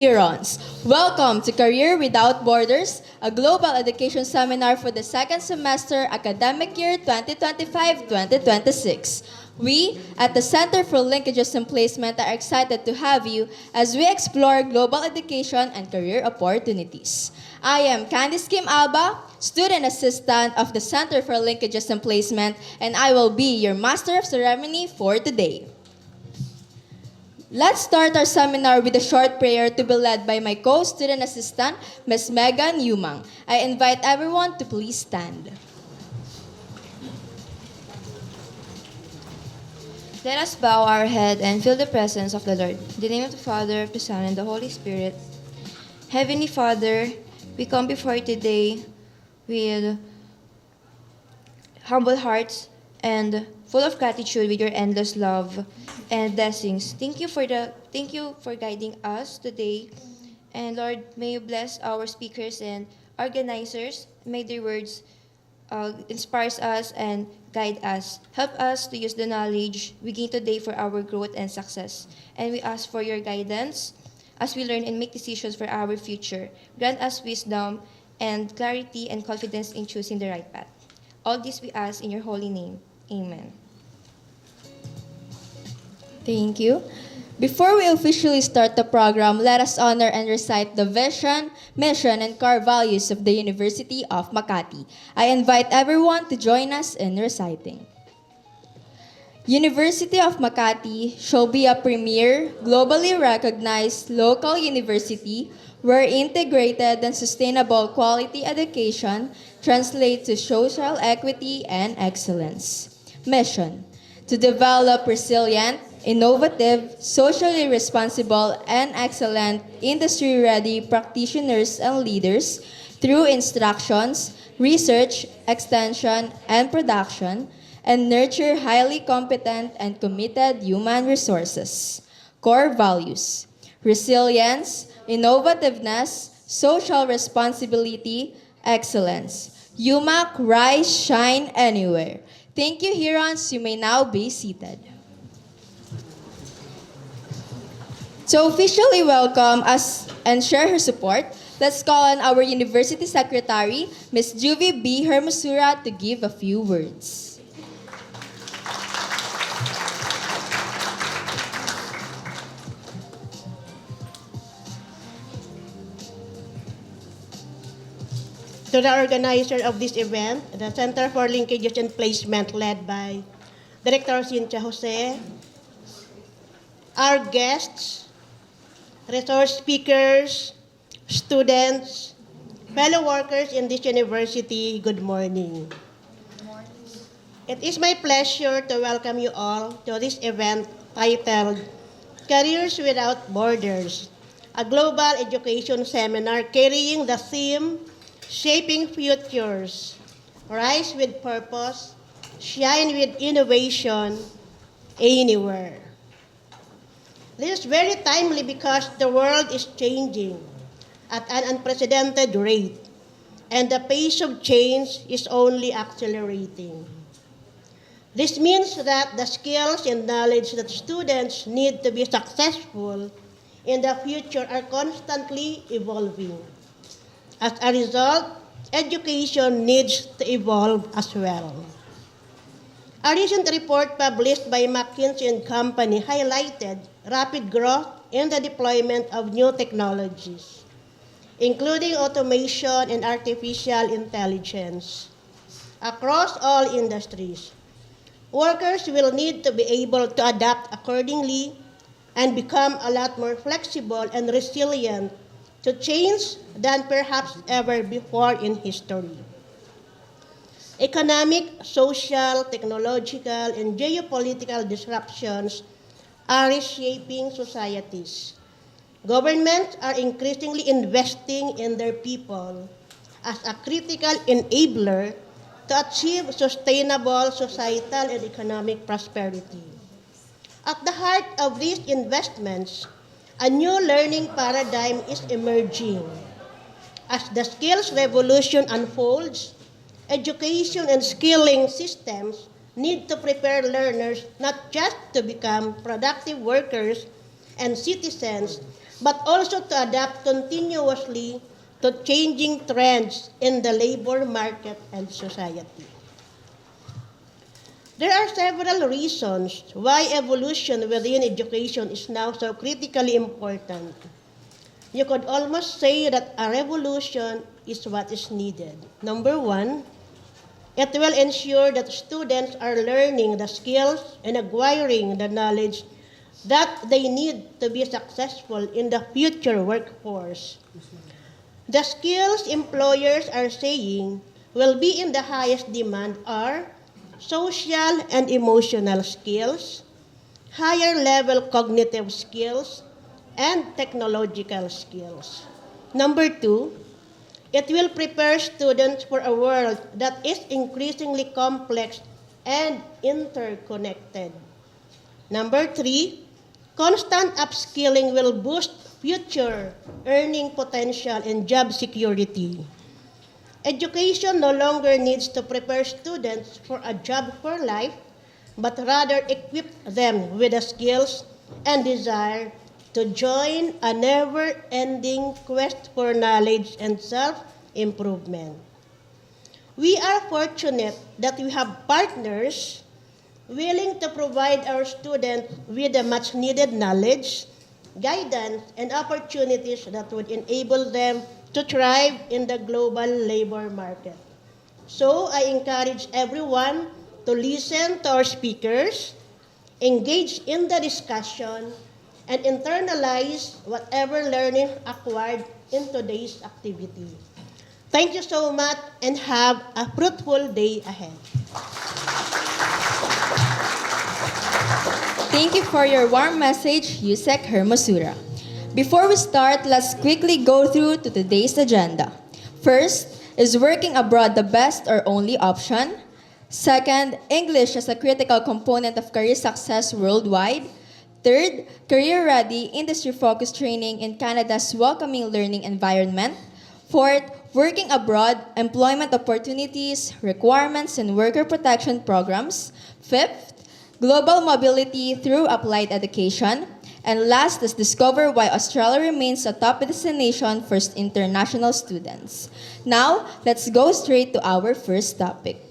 Hurons. Welcome to Career Without Borders, a global education seminar for the second semester academic year 2025-2026. We at the Center for Linkages and Placement are excited to have you as we explore global education and career opportunities. I am Candice Kim Alba, student assistant of the Center for Linkages and Placement, and I will be your master of ceremony for today. Let's start our seminar with a short prayer to be led by my co-student assistant, Ms. Megan Yumang. I invite everyone to please stand. Let us bow our head and feel the presence of the Lord. In the name of the Father, of the Son, and the Holy Spirit. Heavenly Father, we come before you today with humble hearts and full of gratitude with your endless love and blessings. Thank you for guiding us today. And Lord, may you bless our speakers and organizers. May their words inspires us and guide us. Help us to use the knowledge we gain today for our growth and success. And we ask for your guidance as we learn and make decisions for our future. Grant us wisdom and clarity and confidence in choosing the right path. All this we ask in your holy name. Amen. Thank you. Before we officially start the program, let us honor and recite the vision, mission, and core values of the University of Makati. I invite everyone to join us in reciting. University of Makati shall be a premier, globally recognized local university where integrated and sustainable quality education translates to social equity and excellence. Mission: to develop resilient, innovative, socially responsible, and excellent industry-ready practitioners and leaders through instructions, research, extension, and production, and nurture highly competent and committed human resources. Core values: resilience, innovativeness, social responsibility, excellence. UMAC, rise, shine anywhere. Thank you, Hurons. You may now be seated. To officially welcome us and share her support, let's call on our University Secretary, Ms. Juvie B. Hermosura, to give a few words. To the organizer of this event, the Center for Linkages and Placement led by Director Cynthia Jose, our guests, resource speakers, students, fellow workers in this university, good morning. It is my pleasure to welcome you all to this event titled Careers Without Borders, a global education seminar carrying the theme Shaping Futures, Rise with Purpose, Shine with Innovation, Anywhere. This is very timely because the world is changing at an unprecedented rate, and the pace of change is only accelerating. This means that the skills and knowledge that students need to be successful in the future are constantly evolving. As a result, education needs to evolve as well. A recent report published by McKinsey and Company highlighted rapid growth in the deployment of new technologies, including automation and artificial intelligence, across all industries. Workers will need to be able to adapt accordingly and become a lot more flexible and resilient to change than perhaps ever before in history. Economic, social, technological, and geopolitical disruptions are reshaping societies. Governments are increasingly investing in their people as a critical enabler to achieve sustainable societal and economic prosperity. At the heart of these investments, a new learning paradigm is emerging. As the skills revolution unfolds, education and skilling systems need to prepare learners not just to become productive workers and citizens, but also to adapt continuously to changing trends in the labor market and society. There are several reasons why evolution within education is now so critically important. You could almost say that a revolution is what is needed. Number one, it will ensure that students are learning the skills and acquiring the knowledge that they need to be successful in the future workforce. The skills employers are saying will be in the highest demand are social and emotional skills, higher level cognitive skills, and technological skills. Number two, it will prepare students for a world that is increasingly complex and interconnected. Number three, constant upskilling will boost future earning potential and job security. Education no longer needs to prepare students for a job for life, but rather equip them with the skills and desire to join a never-ending quest for knowledge and self-improvement. We are fortunate that we have partners willing to provide our students with the much-needed knowledge, guidance, and opportunities that would enable them to thrive in the global labor market. So I encourage everyone to listen to our speakers, engage in the discussion, and internalize whatever learning acquired in today's activity. Thank you so much and have a fruitful day ahead. Thank you for your warm message, Yusek Hermosura. Before we start, let's quickly go through to today's agenda. First, is working abroad the best or only option? Second, English as a critical component of career success worldwide. Third, career-ready, industry-focused training in Canada's welcoming learning environment. Fourth, working abroad, employment opportunities, requirements, and worker protection programs. Fifth, global mobility through applied education. And last is discover why Australia remains a top destination for international students. Now, let's go straight to our first topic.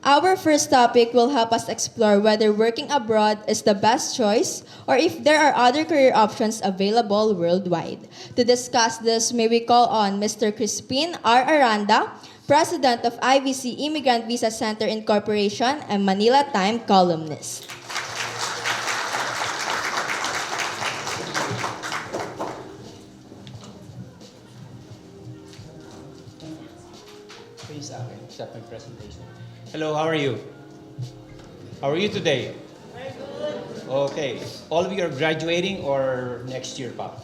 Our first topic will help us explore whether working abroad is the best choice or if there are other career options available worldwide. To discuss this, may we call on Mr. Crispin R. Aranda, President of IVC Immigrant Visa Center Incorporation and Manila Time columnist. Please accept my presentation. Hello, how are you? How are you today? Very good. Okay. All of you are graduating or next year, pa?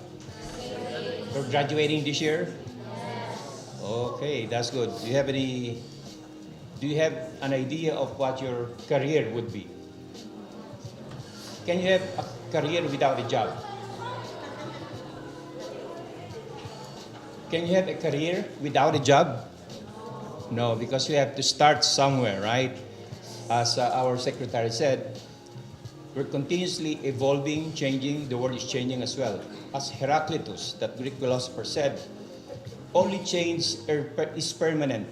You're graduating this year? Yes. Okay, that's good. Do you have an idea of what your career would be? Can you have a career without a job? Can you have a career without a job? No, because you have to start somewhere, right? As our secretary said, we're continuously evolving, changing. The world is changing as well. As Heraclitus, that Greek philosopher, said, only change is permanent.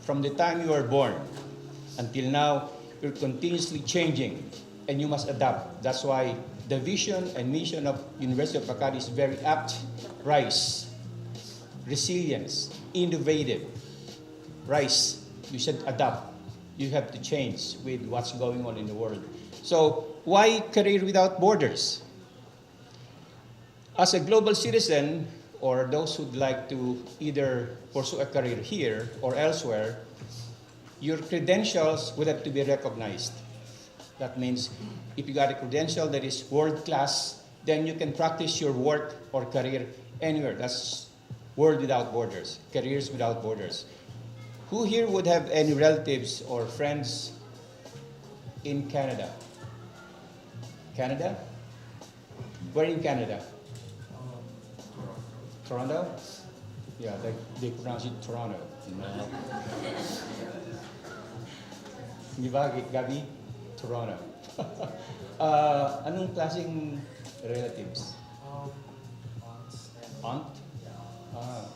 From the time you are born until now, you're continuously changing, and you must adapt. That's why the vision and mission of University of Makati is very apt. Rise, resilience, innovative. Rise, you should adapt. You have to change with what's going on in the world. So, why career without borders? As a global citizen, or those who'd like to either pursue a career here or elsewhere, your credentials would have to be recognized. That means if you got a credential that is world-class, then you can practice your work or career anywhere. That's world without borders, careers without borders. Who here would have any relatives or friends in Canada? Canada? Where in Canada? Toronto? Yeah, they pronounce it Toronto. No. Di ba, Gabi? Toronto. Anong klaseng relatives? Aunts aunt? Ah.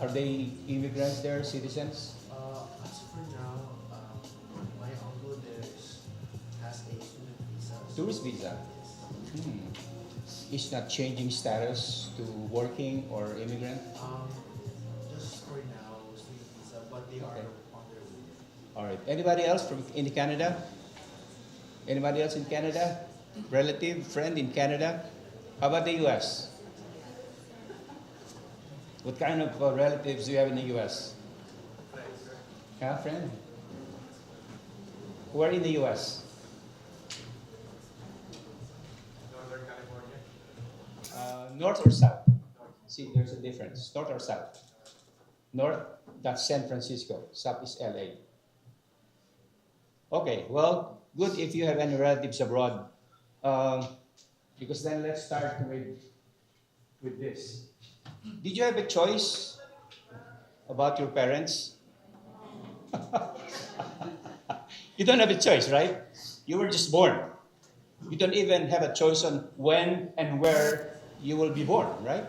Are they immigrants there, citizens? As for now, my uncle has a student visa. Tourist visa? Hmm. Is not changing status to working or immigrant? Just for now, student visa, but they Okay. are on their way. All right. Anybody else from in Canada? Anybody else in Canada? Relative, friend in Canada? How about the U.S.? What kind of relatives do you have in the U.S.? Yeah, friend? Who are in the U.S.? Northern California. North or south? See, there's a difference. North or south? North, that's San Francisco. South is LA. Okay, well, good if you have any relatives abroad. Because then let's start with this. Did you have a choice about your parents? You don't have a choice, right? You were just born. You don't even have a choice on when and where you will be born, right?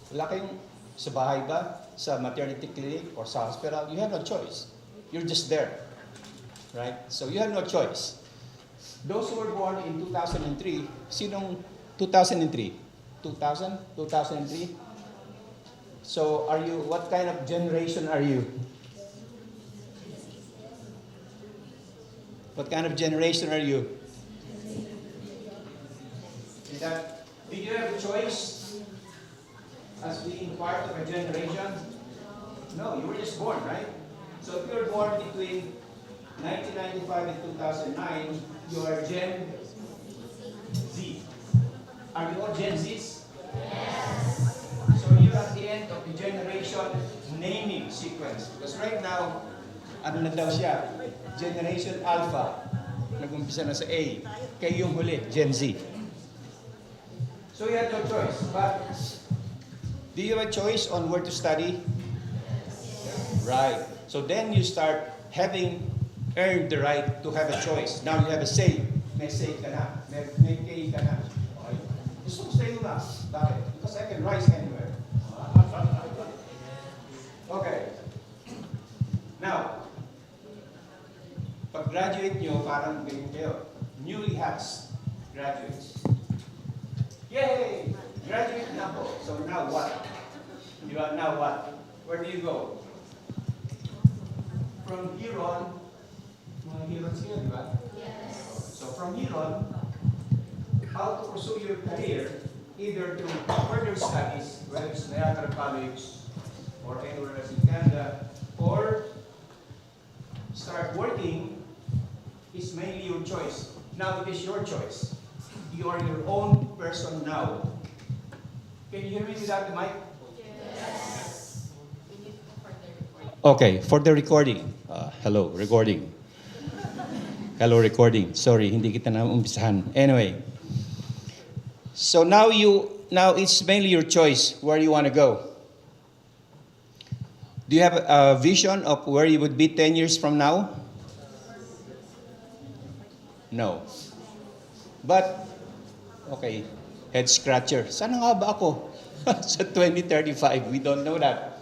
Wala kayong sa bahay ba, sa maternity clinic or sa hospital, you have no choice. You're just there, right? So you have no choice. Those who were born in 2003, sinong 2003? 2000? 2003? So are you, what kind of generation are you? What kind of generation are you? Is that, did you have a choice as being part of a generation? No, you were just born, right? So if you were born between 1995 and 2009, you are Gen Z. Are you all Gen Zs? Yes. So you're at the end of the generation naming sequence. Because right now, ano na daw siya? Generation Alpha. Nag-umpisa na sa A. Kayo yung huli, Gen Z. So you had no choice. But do you have a choice on where to study? Right. So then you start having earned the right to have a choice. Now you have a say. May say ka na. May kay ka na. Okay. Gusto ko sa'yo na. Bakit? Because I can rise anywhere. Okay. Now, pag-graduate nyo, parang ganyan kayo. Newly has graduates. Yay! Graduate na po. So now what? Di ba? Now what? Where do you go? From here on, mga heroes here, di ba? Yes. So from here on, how to pursue your career, either through further studies, whether it's Niagara College or anywhere else in Canada, or start working, is mainly your choice. Now it is your choice. You are your own person now. Can you hear me without the mic? Yes. Okay, for the recording. Hello, recording. Hello, recording. Sorry, hindi kita na umpisahan. Anyway. So now it's mainly your choice where you want to go. Do you have a vision of where you would be 10 years from now? No. But, okay, head scratcher. Sana nga ba ako? Sa 2035, we don't know that.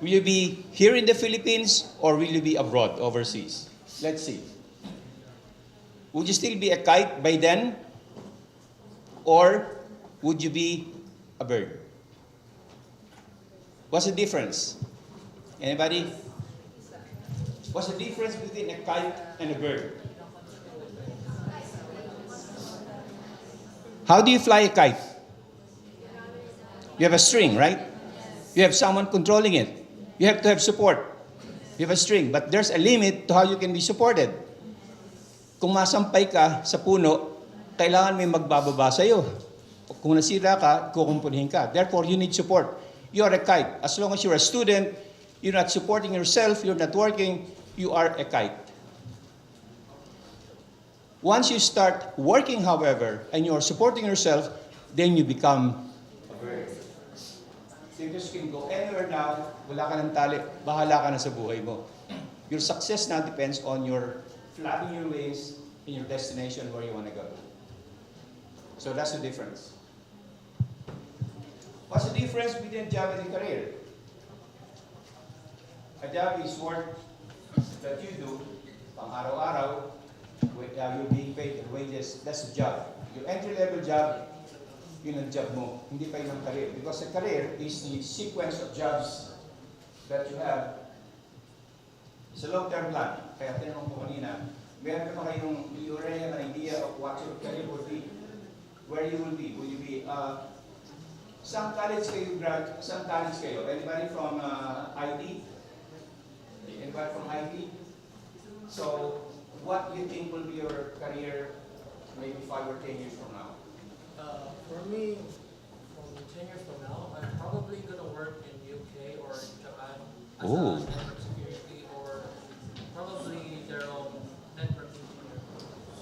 Will you be here in the Philippines or will you be abroad, overseas? Let's see. Would you still be a kite by then? Or would you be a bird? What's the difference? Anybody? What's the difference between a kite and a bird? How do you fly a kite? You have a string, right? You have someone controlling it. You have to have support. You have a string, but there's a limit to how you can be supported. Kung masampay ka sa puno, kailangan may magbababa sa iyo. Kung nasira ka, kukumpunihin ka. Therefore, you need support. You are a kite. As long as you're a student, you're not supporting yourself, you're not working, you are a kite. Once you start working, however, and you're supporting yourself, then you become a bird. So you just can go anywhere now, wala ka ng tali, bahala ka na sa buhay mo. Your success now depends on your flapping your wings in your destination where you want to go. So that's the difference. What's the difference between a job and a career? A job is work that you do pang araw-araw, you're being paid wages, that's a job. Your entry-level job, yun ang job mo, hindi pa yun ang career. Because a career is the sequence of jobs that you have. It's a long-term plan. Kaya tinanong ko kanina, meron ka kayong, you already have an idea of what your career will be, where you will be. Will you be, saan college kayo? Anybody from IT? Anybody from IT? So, what do you think will be your career maybe 5 or 10 years from now? For me, from 10 years from now, I'm probably gonna work in UK or Japan as Oh. a network security or probably their own network engineer.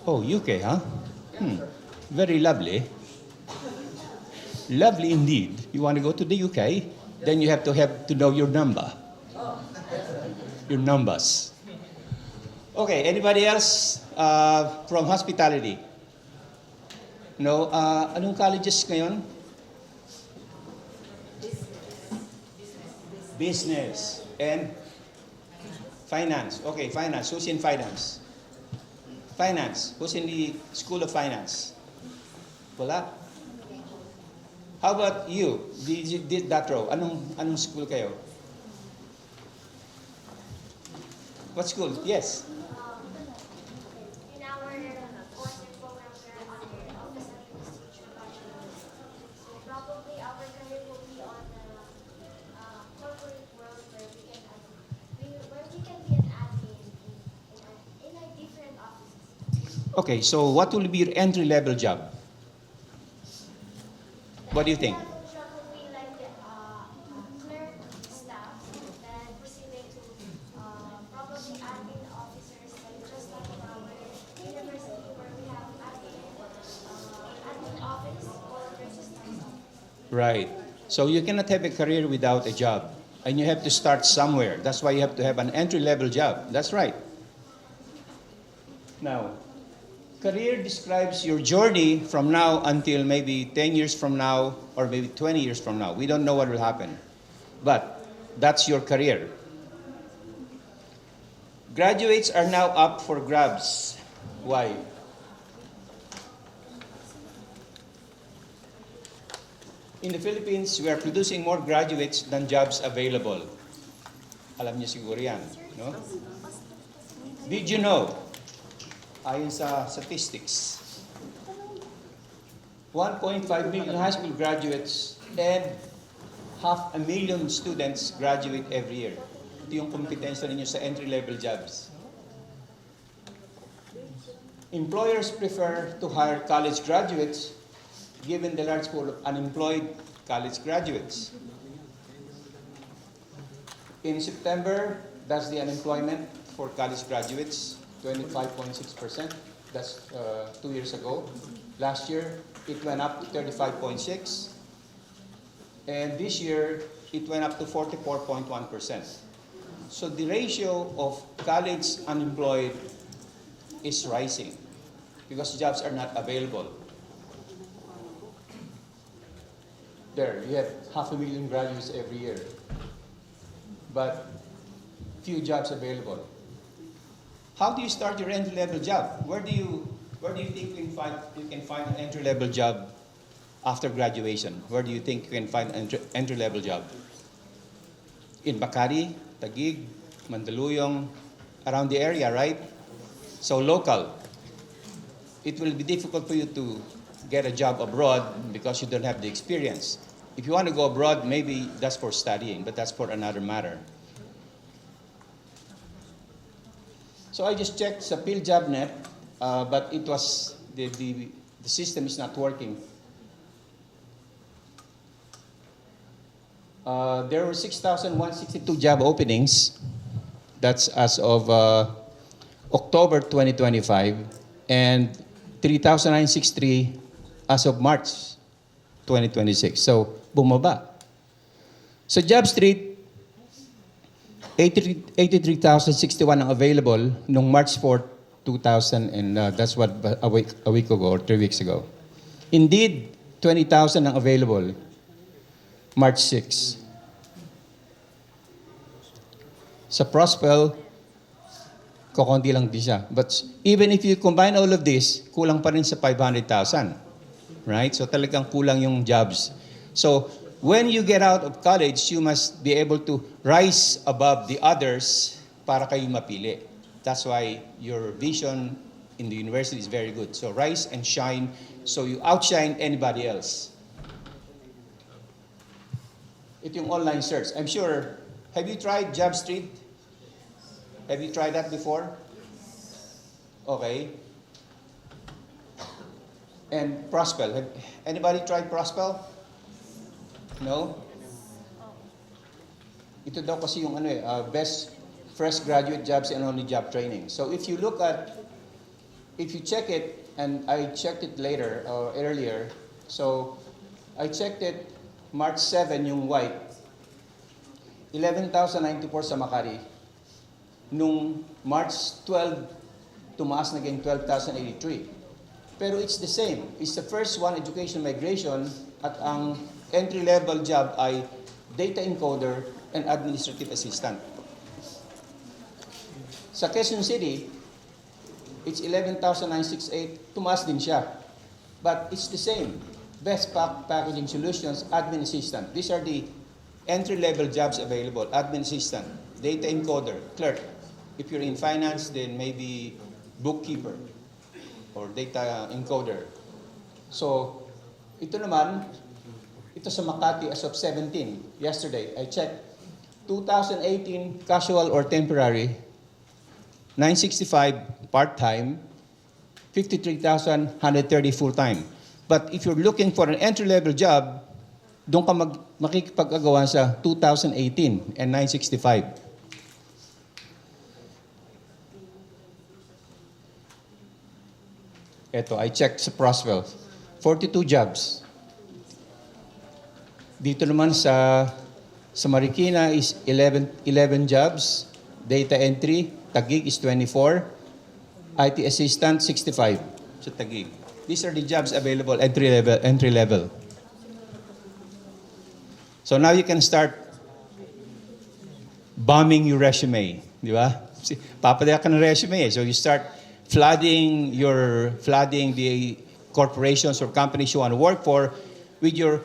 Oh, UK, huh? Yeah, sir. Very lovely. Lovely indeed. You want to go to the UK? Then you have to know your number. Your numbers. Okay, anybody else from hospitality? No? Anong colleges ngayon? Business. And finance. Okay, finance. Who's in finance? Finance. Who's in the School of Finance? Wala? How about you? Did that row? Anong school kayo? What school? Yes. In our course and program, we're under Office Administration Bachelor. So probably our career will be on the corporate world where we can be an admin in a different offices. Okay, so what will be your entry-level job? What do you think? That job will be like clerk staff, then proceeding to probably admin officers, like just like our university where we have admin office or registrar's office. Right. So you cannot have a career without a job. And you have to start somewhere. That's why you have to have an entry-level job. That's right. Now, career describes your journey from now until maybe 10 years from now or maybe 20 years from now. We don't know what will happen. But that's your career. Graduates are now up for grabs. Why? In the Philippines, we are producing more graduates than jobs available. Alam niyo siguro yan, no? Did you know, ayon sa statistics, 1.5 million high school graduates and 500,000 students graduate every year. Ito yung kompetensya ninyo sa entry-level jobs. Employers prefer to hire college graduates given the large pool of unemployed college graduates. In September, that's the unemployment for college graduates, 25.6%. That's 2 years ago. Last year, it went up to 35.6%. And this year, it went up to 44.1%. So the ratio of college unemployed is rising because jobs are not available. There, you have 500,000 graduates every year, but few jobs available. How do you start your entry-level job? Where do you think you can find an entry-level job after graduation? Where do you think you can find an entry-level job? In Makati, Taguig, Mandaluyong, around the area, right? So local. It will be difficult for you to get a job abroad because you don't have the experience. If you want to go abroad, maybe that's for studying, but that's for another matter. So I just checked sa PhilJobNet, but it was the system is not working. There were 6,162 job openings. That's as of October 2025, and 3,963 as of March 2026. So, bumaba. Sa Job Street, 83,061 ang available nung March 4, 2000, and that's what a week ago or 3 weeks ago. Indeed, 20,000 ang available. March 6. Sa Prospel, kukunti lang din siya. But even if you combine all of this, kulang pa rin sa 500,000. Right? So talagang kulang yung jobs. So when you get out of college, you must be able to rise above the others para kayo mapili. That's why your vision in the university is very good. So rise and shine so you outshine anybody else. Ito yung online search. I'm sure, have you tried JobStreet? Have you tried that before? Okay. And Prospel. Have anybody tried Prospel? No? Ito daw kasi yung best fresh graduate jobs and only job training. So if you check it, and I checked it later or earlier, so I checked it March 7 yung white, 11,094 sa Makati. Nung March 12, tumaas naging 12,083. Pero it's the same. It's the first one, education migration, at ang entry-level job ay data encoder and administrative assistant. Sa Quezon City, it's 11,968, tumaas din siya. But it's the same. Best packaging solutions, admin assistant. These are the entry-level jobs available. Admin assistant, data encoder, clerk. If you're in finance, then maybe bookkeeper or data encoder. So, ito naman, ito sa Makati as of 17, yesterday, I checked, 2018 casual or temporary, 965 part-time, 53,130 full-time. But if you're looking for an entry-level job, doon ka makikipag-agawan sa 2018 and 965. Ito, I checked sa Prospel. 42 jobs. Dito naman sa Marikina is 11 jobs. Data entry, Taguig is 24. IT assistant, 65 sa Taguig. These are the jobs available, entry level. So now you can start bombing your resume, di ba? Papadala ka ng resume, so you start flooding the corporations or companies you want to work for with your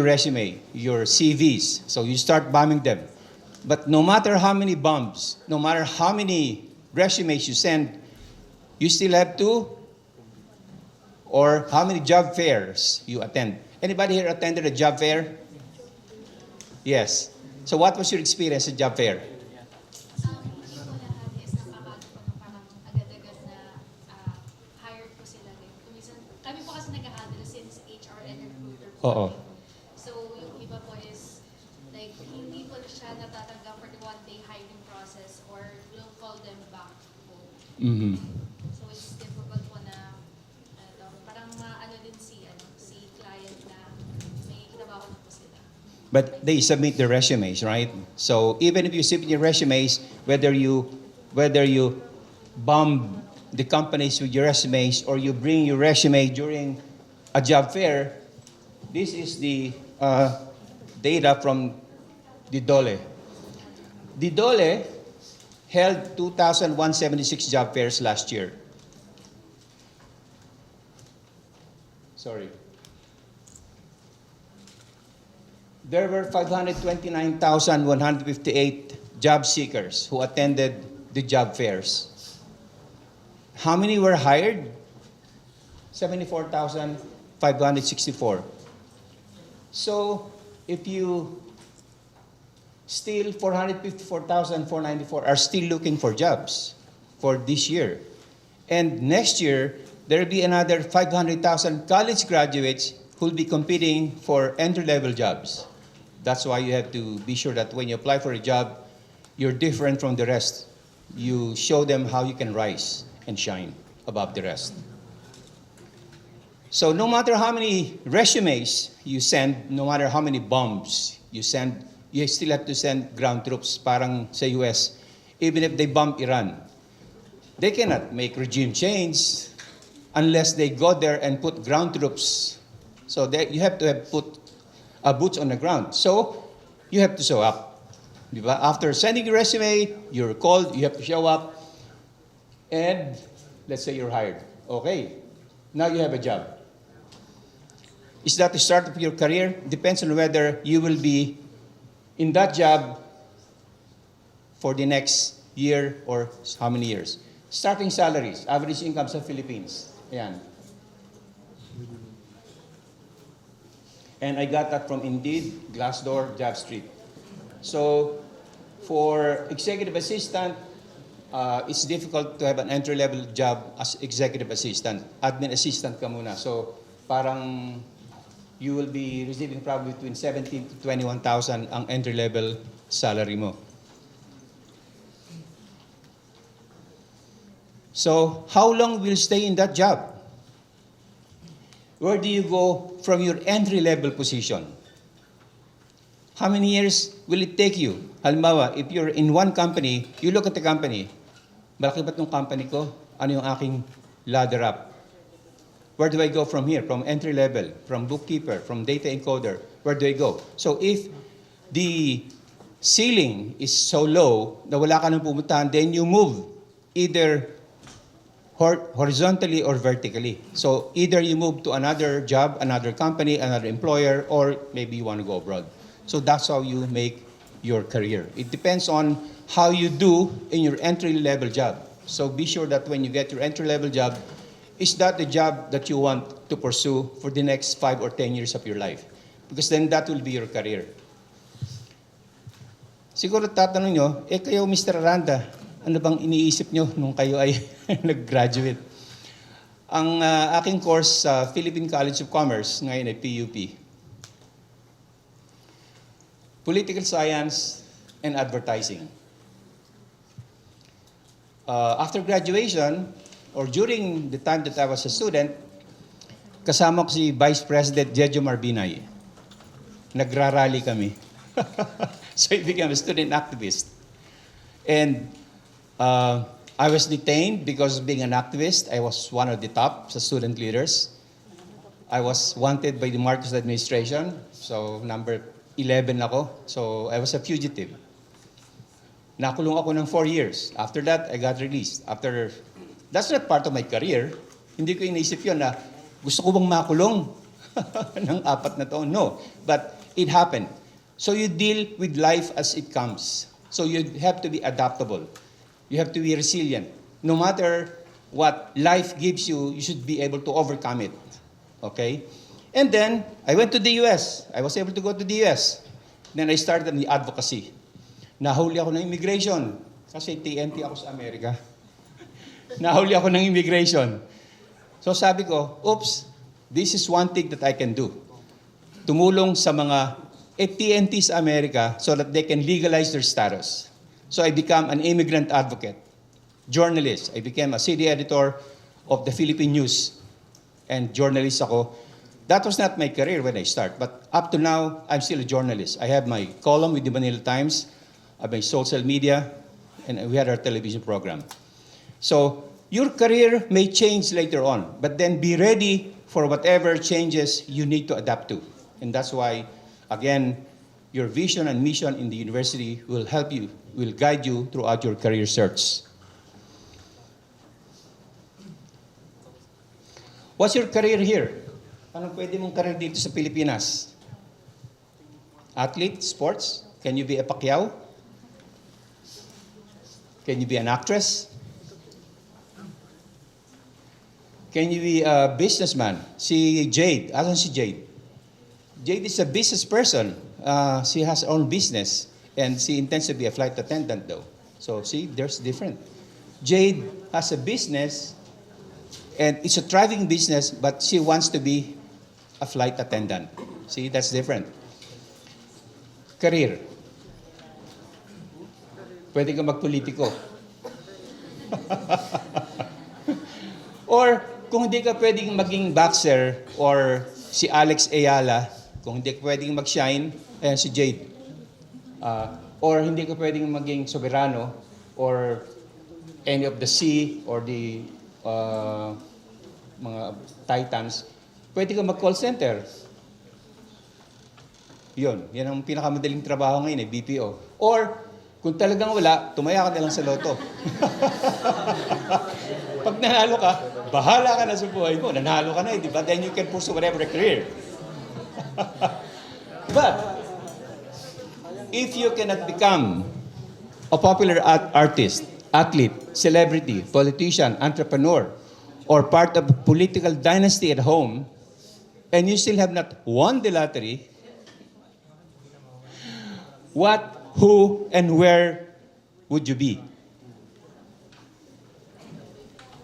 resume, your CVs. So you start bombing them. But no matter how many bombs, no matter how many resumes you send, you still have to, or how many job fairs you attend. Anybody here attended a job fair? Yes. So what was your experience at job fair? Hindi ko lahat is nakakalo ko ng parang agad-agad na hired ko sila. Kumisan, kami po kasi nag-handle since HR and recruiter po. Oo. So yung iba po is like hindi po siya natatanggap for the one-day hiring process or we'll call them back po. Mm-hmm. So it's difficult po na parang maano din si client na may trabaho na po sila. But they submit their resumes, right? So even if you submit your resumes, whether you bomb the companies with your resumes or you bring your resume during a job fair, this is the data from the DOLE. The DOLE held 2,176 job fairs last year. Sorry. There were 529,158 job seekers who attended the job fairs. How many were hired? 74,564. So if you still 454,494 are still looking for jobs for this year. And next year, there will be another 500,000 college graduates who will be competing for entry-level jobs. That's why you have to be sure that when you apply for a job, you're different from the rest. You show them how you can rise and shine above the rest. So no matter how many resumes you send, no matter how many bombs you send, you still have to send ground troops, parang sa US, even if they bomb Iran. They cannot make regime change unless they go there and put ground troops. So you have to have put boots on the ground. So, you have to show up. Di ba? After sending your resume, you're called, you have to show up, and let's say you're hired. Okay, now you have a job. Is that the start of your career? Depends on whether you will be in that job for the next year or how many years. Starting salaries, average income sa Philippines. Ayan. And I got that from Indeed, Glassdoor, JobStreet. So, for executive assistant, it's difficult to have an entry-level job as executive assistant. Admin assistant ka muna. So, parang you will be receiving probably between 17 to 21,000 ang entry-level salary mo. So, how long will you stay in that job? Where do you go from your entry-level position? How many years will it take you? Halimbawa, if you're in one company, you look at the company, malaki ba itong company ko? Ano yung aking ladder up? Where do I go from here? From entry level, from bookkeeper, from data encoder, where do I go? So if the ceiling is so low na wala ka nang pumuntahan, then you move either horizontally or vertically. So either you move to another job, another company, another employer, or maybe you want to go abroad. So that's how you make your career. It depends on how you do in your entry-level job. So be sure that when you get your entry-level job, is that the job that you want to pursue for the next 5 or 10 years of your life? Because then that will be your career. Siguro tatanong nyo, kayo Mr. Aranda, ano bang iniisip nyo nung kayo ay nag-graduate? Ang aking course sa Philippine College of Commerce, ngayon ay PUP. Political Science and Advertising. After graduation, or during the time that I was a student, kasama ko si Vice President Jejo Marbinay. Nagrarally kami. So I became a student activist. And I was detained because of being an activist. I was one of the top sa student leaders. I was wanted by the Marcos administration. So number 11 ako. So I was a fugitive. Nakulong ako ng 4 years. After that, I got released. That's not part of my career. Hindi ko iniisip yun na gusto ko bang makulong ng 4 na taon. No. But it happened. So you deal with life as it comes. So you have to be adaptable. You have to be resilient. No matter what life gives you, you should be able to overcome it. Okay? And then, I went to the US. I was able to go to the US. Then I started in the advocacy. Nahuli ako ng immigration. Kasi TNT ako sa Amerika. Nahuli ako ng immigration. So sabi ko, oops, this is one thing that I can do. Tumulong sa mga TNT sa Amerika so that they can legalize their status. So I became an immigrant advocate, journalist. I became a city editor of the Philippine News. And journalist ako. That was not my career when I start. But up to now, I'm still a journalist. I have my column with the Manila Times, I have my social media, and we had our television program. So your career may change later on, but then be ready for whatever changes you need to adapt to. And that's why, again, your vision and mission in the university will help you, will guide you throughout your career search. What's your career here? Anong pwede mong career dito sa Pilipinas? Athlete, sports? Can you be a Pacquiao? Can you be an actress? Can you be a businessman? Si Jade. Asan si Jade? Jade is a business person. She has her own business. And she intends to be a flight attendant though. So see, there's different. Jade has a business. And it's a thriving business, but she wants to be a flight attendant. See, that's different. Career. Pwede ka magpolitiko. Or kung hindi ka pwedeng maging boxer or si Alex Ayala, kung hindi ka pwedeng mag-shine, ayan si Jade. Or hindi ka pwedeng maging soberano or any of the sea or the mga titans, pwede ka mag-call center. Yan ang pinakamadaling trabaho ngayon BPO. Or, kung talagang wala, tumaya ka na lang sa loto. Pag nanalo ka, bahala ka na sa buhay mo. Nanalo ka na, di ba? Then you can pursue whatever career. But, if you cannot become a popular artist, athlete, celebrity, politician, entrepreneur, or part of a political dynasty at home, and you still have not won the lottery, what, who, and where would you be?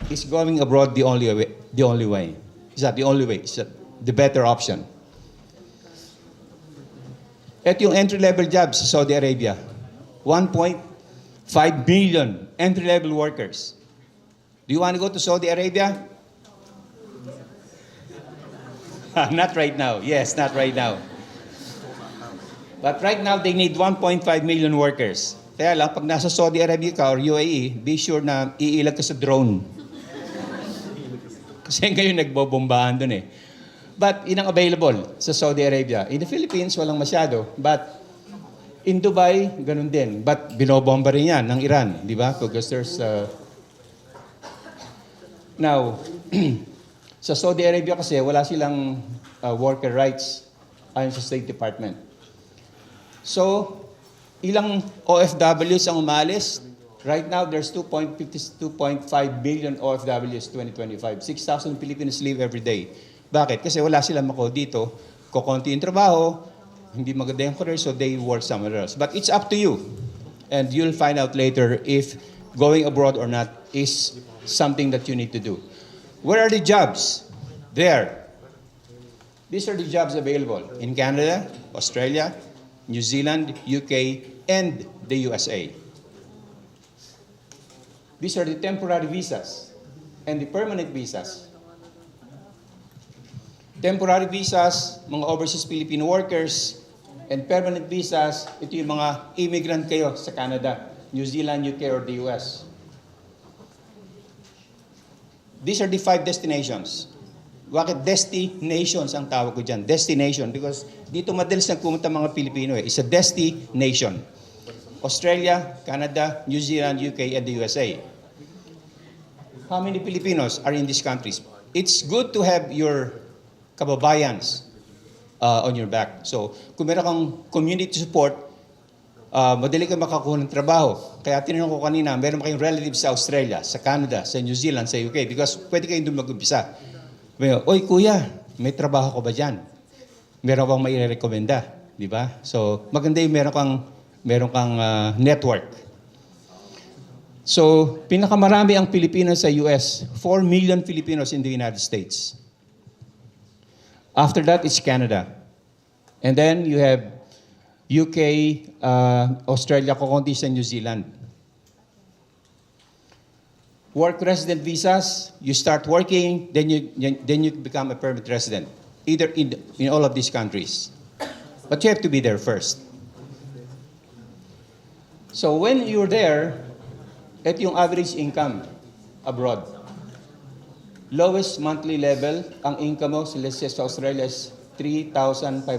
Is going abroad the only way? The only way? Is that the only way? Is that the better option? At yung entry-level jobs sa Saudi Arabia, 1.5 million entry-level workers. Do you want to go to Saudi Arabia? Not right now. Yes, not right now. But right now, they need 1.5 million workers. Kaya lang, pag nasa Saudi Arabia ka or UAE, be sure na iilag ka sa drone. Kasi ngayon nagbobombahan dun eh. But yun ang available sa Saudi Arabia. In the Philippines, walang masyado. But in Dubai, ganun din. But binobomba rin yan ng Iran, di ba? Because there's... Now, sa Saudi Arabia kasi, wala silang worker rights ayon sa State Department. So, ilang OFWs ang umalis? Right now, there's 2.5 billion OFWs 2025. 6,000 Filipinos leave every day. Bakit? Kasi wala silang mako dito, kukunti yung trabaho, hindi maganda yung career, so they work somewhere else. But it's up to you. And you'll find out later if going abroad or not is something that you need to do. Where are the jobs? There. These are the jobs available in Canada, Australia, New Zealand, UK, and the USA. These are the temporary visas and the permanent visas. Temporary visas, mga overseas Filipino workers, and permanent visas, ito yung mga immigrant kayo sa Canada, New Zealand, UK, or the US. These are the 5 destinations. Bakit destinations ang tawag ko dyan? Destination, because dito madalas nagpumunta mga Pilipino eh. It's a destination. Australia, Canada, New Zealand, UK, and the USA. How many Filipinos are in these countries? It's good to have your kababayans on your back. So, kung meron kang community support, madali ka makakuha ng trabaho. Kaya tinanong ko kanina, meron ba kayong relatives sa Australia, sa Canada, sa New Zealand, sa UK? Because pwede kayong doon mag-umpisa. Oy, kuya, may trabaho ko ba dyan? Meron kang mai-rekomenda, di ba? So, maganda yung meron kang network. So, pinakamarami ang Pilipinos sa US. 4 million Filipinos in the United States. After that, it's Canada. And then you have UK, Australia, kukunti sa New Zealand. Work resident visas, you start working, then you become a permanent resident, either in all of these countries. But you have to be there first. So when you're there, ito yung average income abroad. Lowest monthly level, ang income mo, let's say sa Australia is $3,531.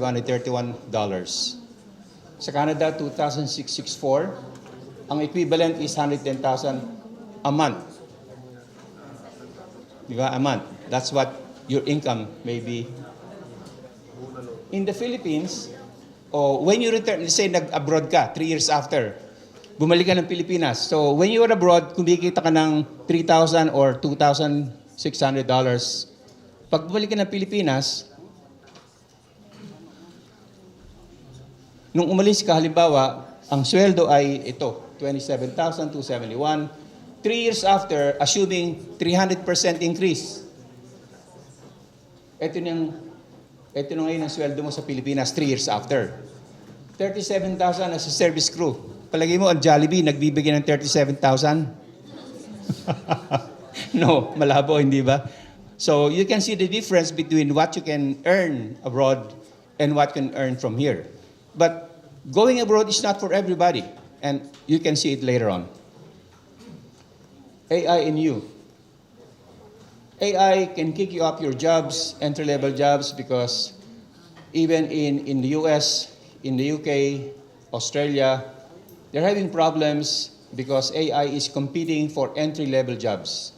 Sa Canada, $2,664. Ang equivalent is $110,000 a month. Di ba? A month. That's what your income may be. In the Philippines, when you return, let's say nag-abroad ka, 3 years after, bumalik ka ng Pilipinas. So when you are abroad, kumikita ka ng $3,000 or $2,600. Pag bumalik ka ng Pilipinas, nung umalis ka, halimbawa, ang sweldo ay ito, $27,271. 3 years after, assuming 300% increase. Ito na ngayon ang sweldo mo sa Pilipinas 3 years after. 37,000 as a service crew. Palagi mo, ang Jollibee, nagbibigay ng 37,000? No, malabo, hindi ba? So, you can see the difference between what you can earn abroad and what you can earn from here. But going abroad is not for everybody. And you can see it later on. AI in you. AI can kick you up your jobs, entry-level jobs, because even in the US, in the UK, Australia, they're having problems because AI is competing for entry-level jobs.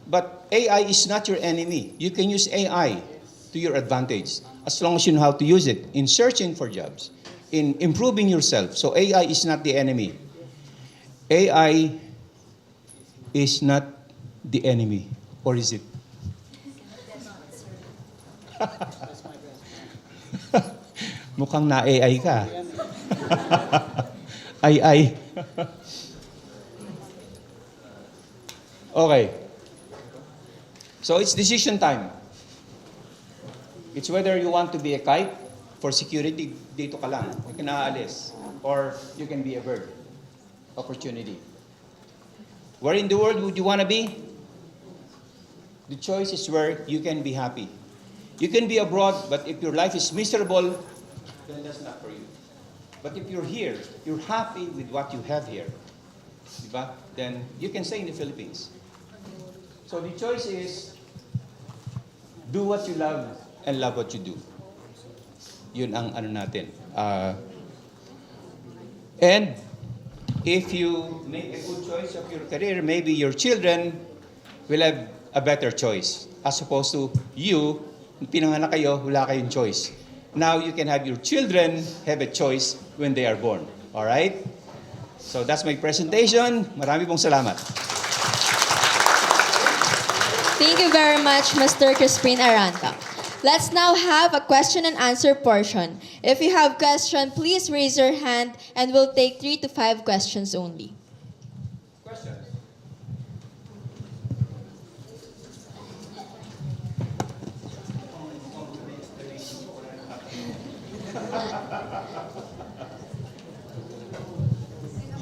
But AI is not your enemy. You can use AI to your advantage as long as you know how to use it in searching for jobs, in improving yourself. So AI is not the enemy. AI is not the enemy. Or is it? Mukhang na-AI ka. Ay. Okay. So it's decision time. It's whether you want to be a kite for security, dito ka lang, you can aalis. Or you can be a bird. Opportunity. Where in the world would you want to be? The choice is where you can be happy. You can be abroad, but if your life is miserable, then that's not for you. But if you're here, you're happy with what you have here, diba? Then you can stay in the Philippines. So the choice is, do what you love and love what you do. Yun ang ano natin. And if you make a good choice of your career, maybe your children will have a better choice. As opposed to you, pinanganak kayo, wala kayong choice. Now you can have your children have a choice when they are born. All right? So that's my presentation. Marami pong salamat. Thank you very much, Mr. Crispin Aranta. Let's now have a question and answer portion. If you have question, please raise your hand and we'll take 3 to 5 questions only.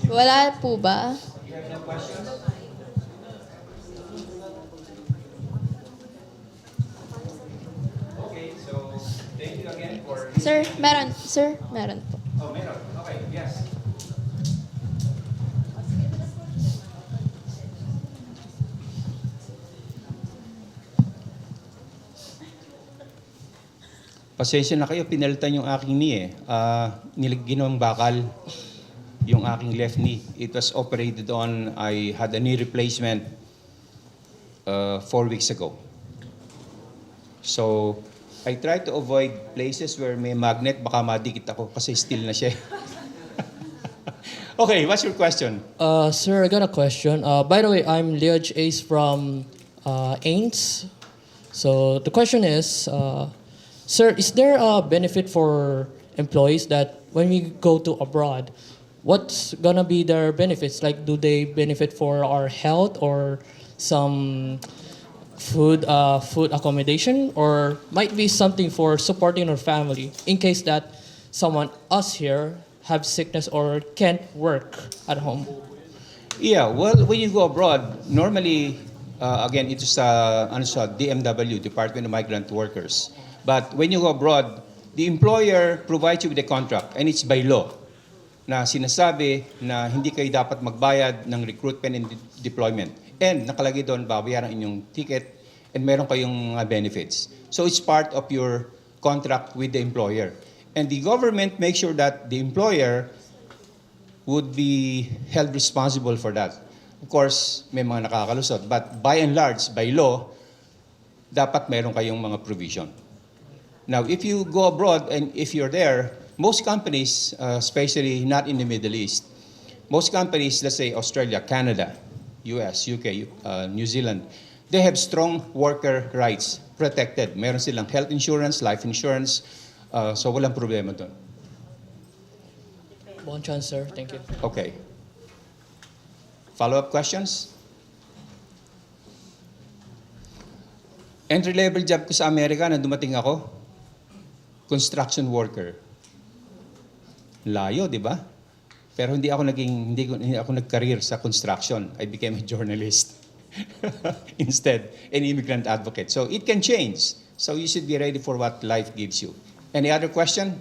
Wala po ba? Okay, so thank you again for... Sir, meron. Sir, meron po. Oh, meron. Okay, yes. Pasensya na kayo, pinalitan yung aking knee eh. Ginawang bakal yung aking left knee. It was operated on. I had a knee replacement 4 weeks ago. So, I try to avoid places where may magnet, baka madikit ako kasi steel na siya. Okay, what's your question? Sir, I got a question. By the way, I'm Leo Ace from Ains. So the question is, sir, is there a benefit for employees that when we go to abroad, what's gonna be their benefits? Like, do they benefit for our health or some food accommodation, or might be something for supporting our family in case that someone us here have sickness or can't work at home? Yeah, well, when you go abroad, normally, again, ito sa DMW, Department of Migrant Workers. But when you go abroad, the employer provides you with a contract, and it's by law na sinasabi na hindi kayo dapat magbayad ng recruitment and deployment. And nakalagay doon, babayaran inyong ticket and meron kayong benefits. So it's part of your contract with the employer. And the government makes sure that the employer would be held responsible for that. Of course, may mga nakakalusot. But by and large, by law, dapat meron kayong mga provision. Now, if you go abroad and if you're there, most companies, especially not in the Middle East, most companies, let's say Australia, Canada, US, UK, New Zealand, they have strong worker rights protected. Meron silang health insurance, life insurance, so walang problema doon. Bon chance, sir. Thank you. Okay. Follow-up questions? Entry-level job ko sa Amerika na dumating ako, construction worker. Layo, di ba? Pero hindi ako nag-career sa construction. I became a journalist. Instead, an immigrant advocate. So it can change. So you should be ready for what life gives you. Any other question?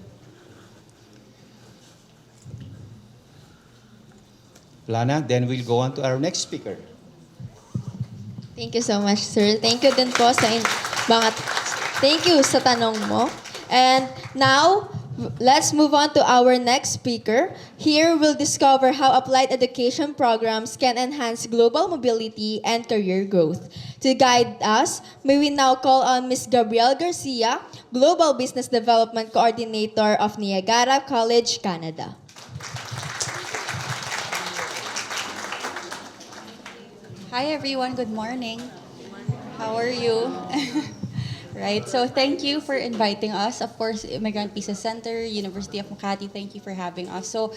Lana, then we'll go on to our next speaker. Thank you so much, sir. Thank you din po sa thank you sa tanong mo. And now, Let's move on to our next speaker. Here we'll discover how applied education programs can enhance global mobility and career growth. To guide us, may we now call on Ms. Gabrielle Garcia, Global Business Development Coordinator of Niagara College, Canada. Hi everyone, good morning. How are you? Right, so thank you for inviting us. Of course, Immigrant Visa Center, University of Makati, thank you for having us. So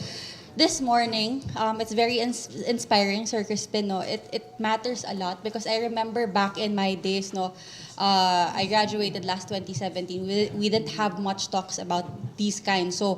this morning, it's very inspiring, Sir Crispin. No? It matters a lot because I remember back in my days, no, I graduated last 2017. We didn't have much talks about these kinds. So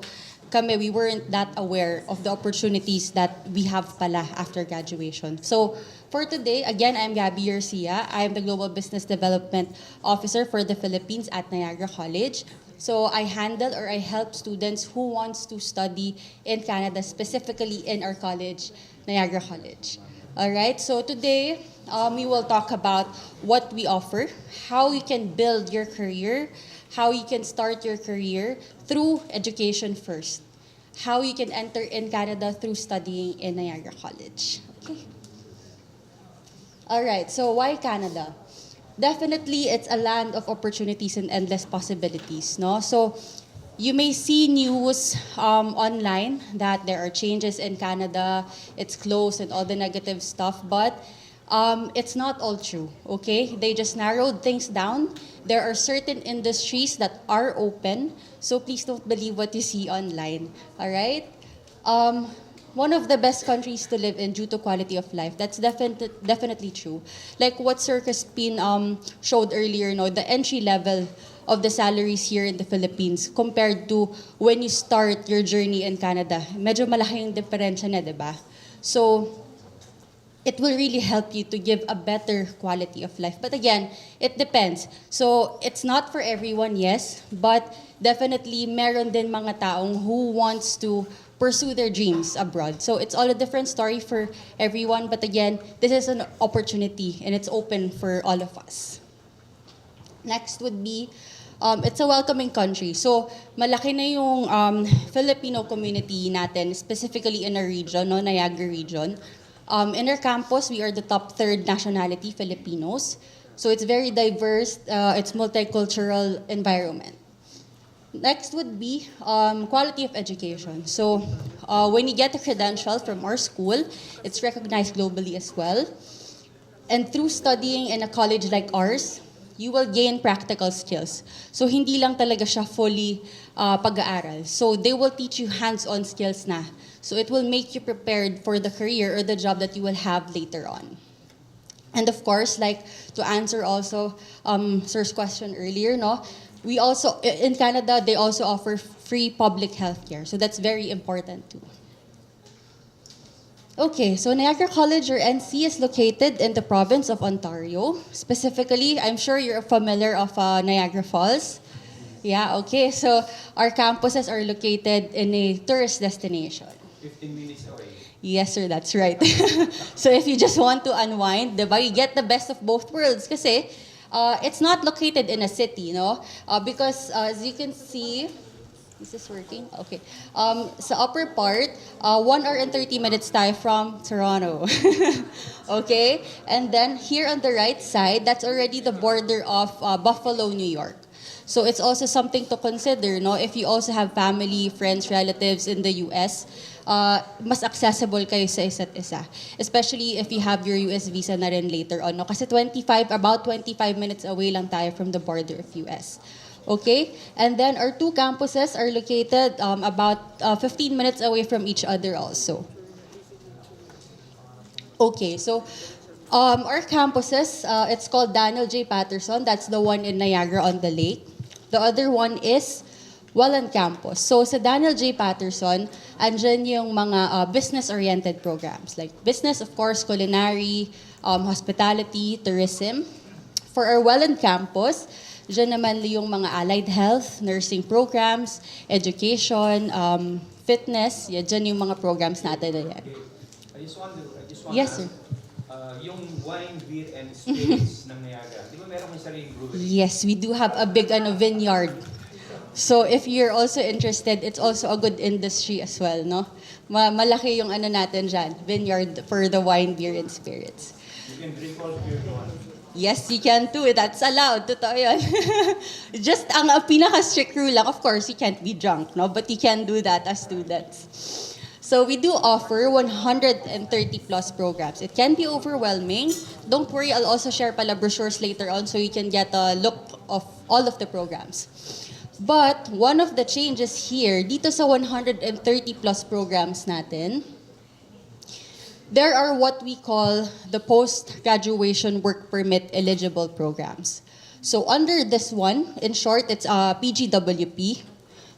we weren't that aware of the opportunities that we have pala after graduation. So for today, again, I'm Gabby Garcia. I am the Global Business Development Officer for the Philippines at Niagara College. So I handle or I help students who wants to study in Canada, specifically in our college, Niagara College. All right, so today we will talk about what we offer, how you can build your career, how you can start your career through education first, how you can enter in Canada through studying in Niagara College. Okay. All right, so why Canada? Definitely, it's a land of opportunities and endless possibilities, no? So you may see news online that there are changes in Canada, it's closed and all the negative stuff, but it's not all true, okay? They just narrowed things down. There are certain industries that are open, so please don't believe what you see online, all right? One of the best countries to live in due to quality of life. That's definitely true. Like what Sir Crispin showed earlier, no, the entry level of the salaries here in the Philippines compared to when you start your journey in Canada. Medyo malaki yung diferensya na, di ba? So, it will really help you to give a better quality of life. But again, it depends. So, it's not for everyone, yes, but definitely meron din mga taong who wants to pursue their dreams abroad. So it's all a different story for everyone. But again, this is an opportunity and it's open for all of us. Next would be, it's a welcoming country. So malaki na yung Filipino community natin, specifically in our region, no, Niagara region. In our campus, we are the top third nationality, Filipinos. So it's very diverse, it's multicultural environment. Next would be quality of education. So when you get a credential from our school, it's recognized globally as well. And through studying in a college like ours, you will gain practical skills. So hindi lang talaga siya fully pag-aaral. So they will teach you hands-on skills na. So it will make you prepared for the career or the job that you will have later on. And of course, like to answer also Sir's question earlier, no? We also, in Canada, they also offer free public health care. So that's very important too. Okay, so Niagara College or NC is located in the province of Ontario. Specifically, I'm sure you're familiar of Niagara Falls. Yeah, okay, so our campuses are located in a tourist destination. 15 minutes away. Yes, sir, that's right. So if you just want to unwind, diba, you get the best of both worlds. Kasi it's not located in a city, no? Because as you can see, is this working? Okay. Sa upper part, 1 hour and 30 minutes tayo from Toronto. Okay? And then here on the right side, that's already the border of Buffalo, New York. So it's also something to consider, no? If you also have family, friends, relatives in the US, mas accessible kayo sa isa't isa. Especially if you have your US visa na rin later on, no? Kasi about 25 minutes away lang tayo from the border of US. Okay? And then our two campuses are located about 15 minutes away from each other also. Okay, so our campuses, it's called Daniel J. Patterson. That's the one in Niagara-on-the-Lake. The other one is Welland Campus. So sa Daniel J. Patterson, andyan yung mga business-oriented programs. Like business, of course, culinary, hospitality, tourism. For our Welland Campus, dyan naman yung mga allied health, nursing programs, education, fitness. Yan, dyan yung mga programs natin na yan. I just want to Yes, sir. Yung wine, beer, and spirits ng Niagara. Di ba meron kang sariling brewery? Yes, we do have a big vineyard. So if you're also interested, it's also a good industry as well, no? Malaki yung ano natin dyan, vineyard for the wine, beer, and spirits. You can drink all beer you want. Yes, you can too. That's allowed. Totoo yun. Just ang pinaka-strict rule lang, of course, you can't be drunk, no? But you can do that as students. So we do offer 130 plus programs. It can be overwhelming. Don't worry, I'll also share pala brochures later on so you can get a look of all of the programs. But one of the changes here, dito sa 130 plus programs natin, there are what we call the post-graduation work permit eligible programs. So under this one, in short, it's PGWP.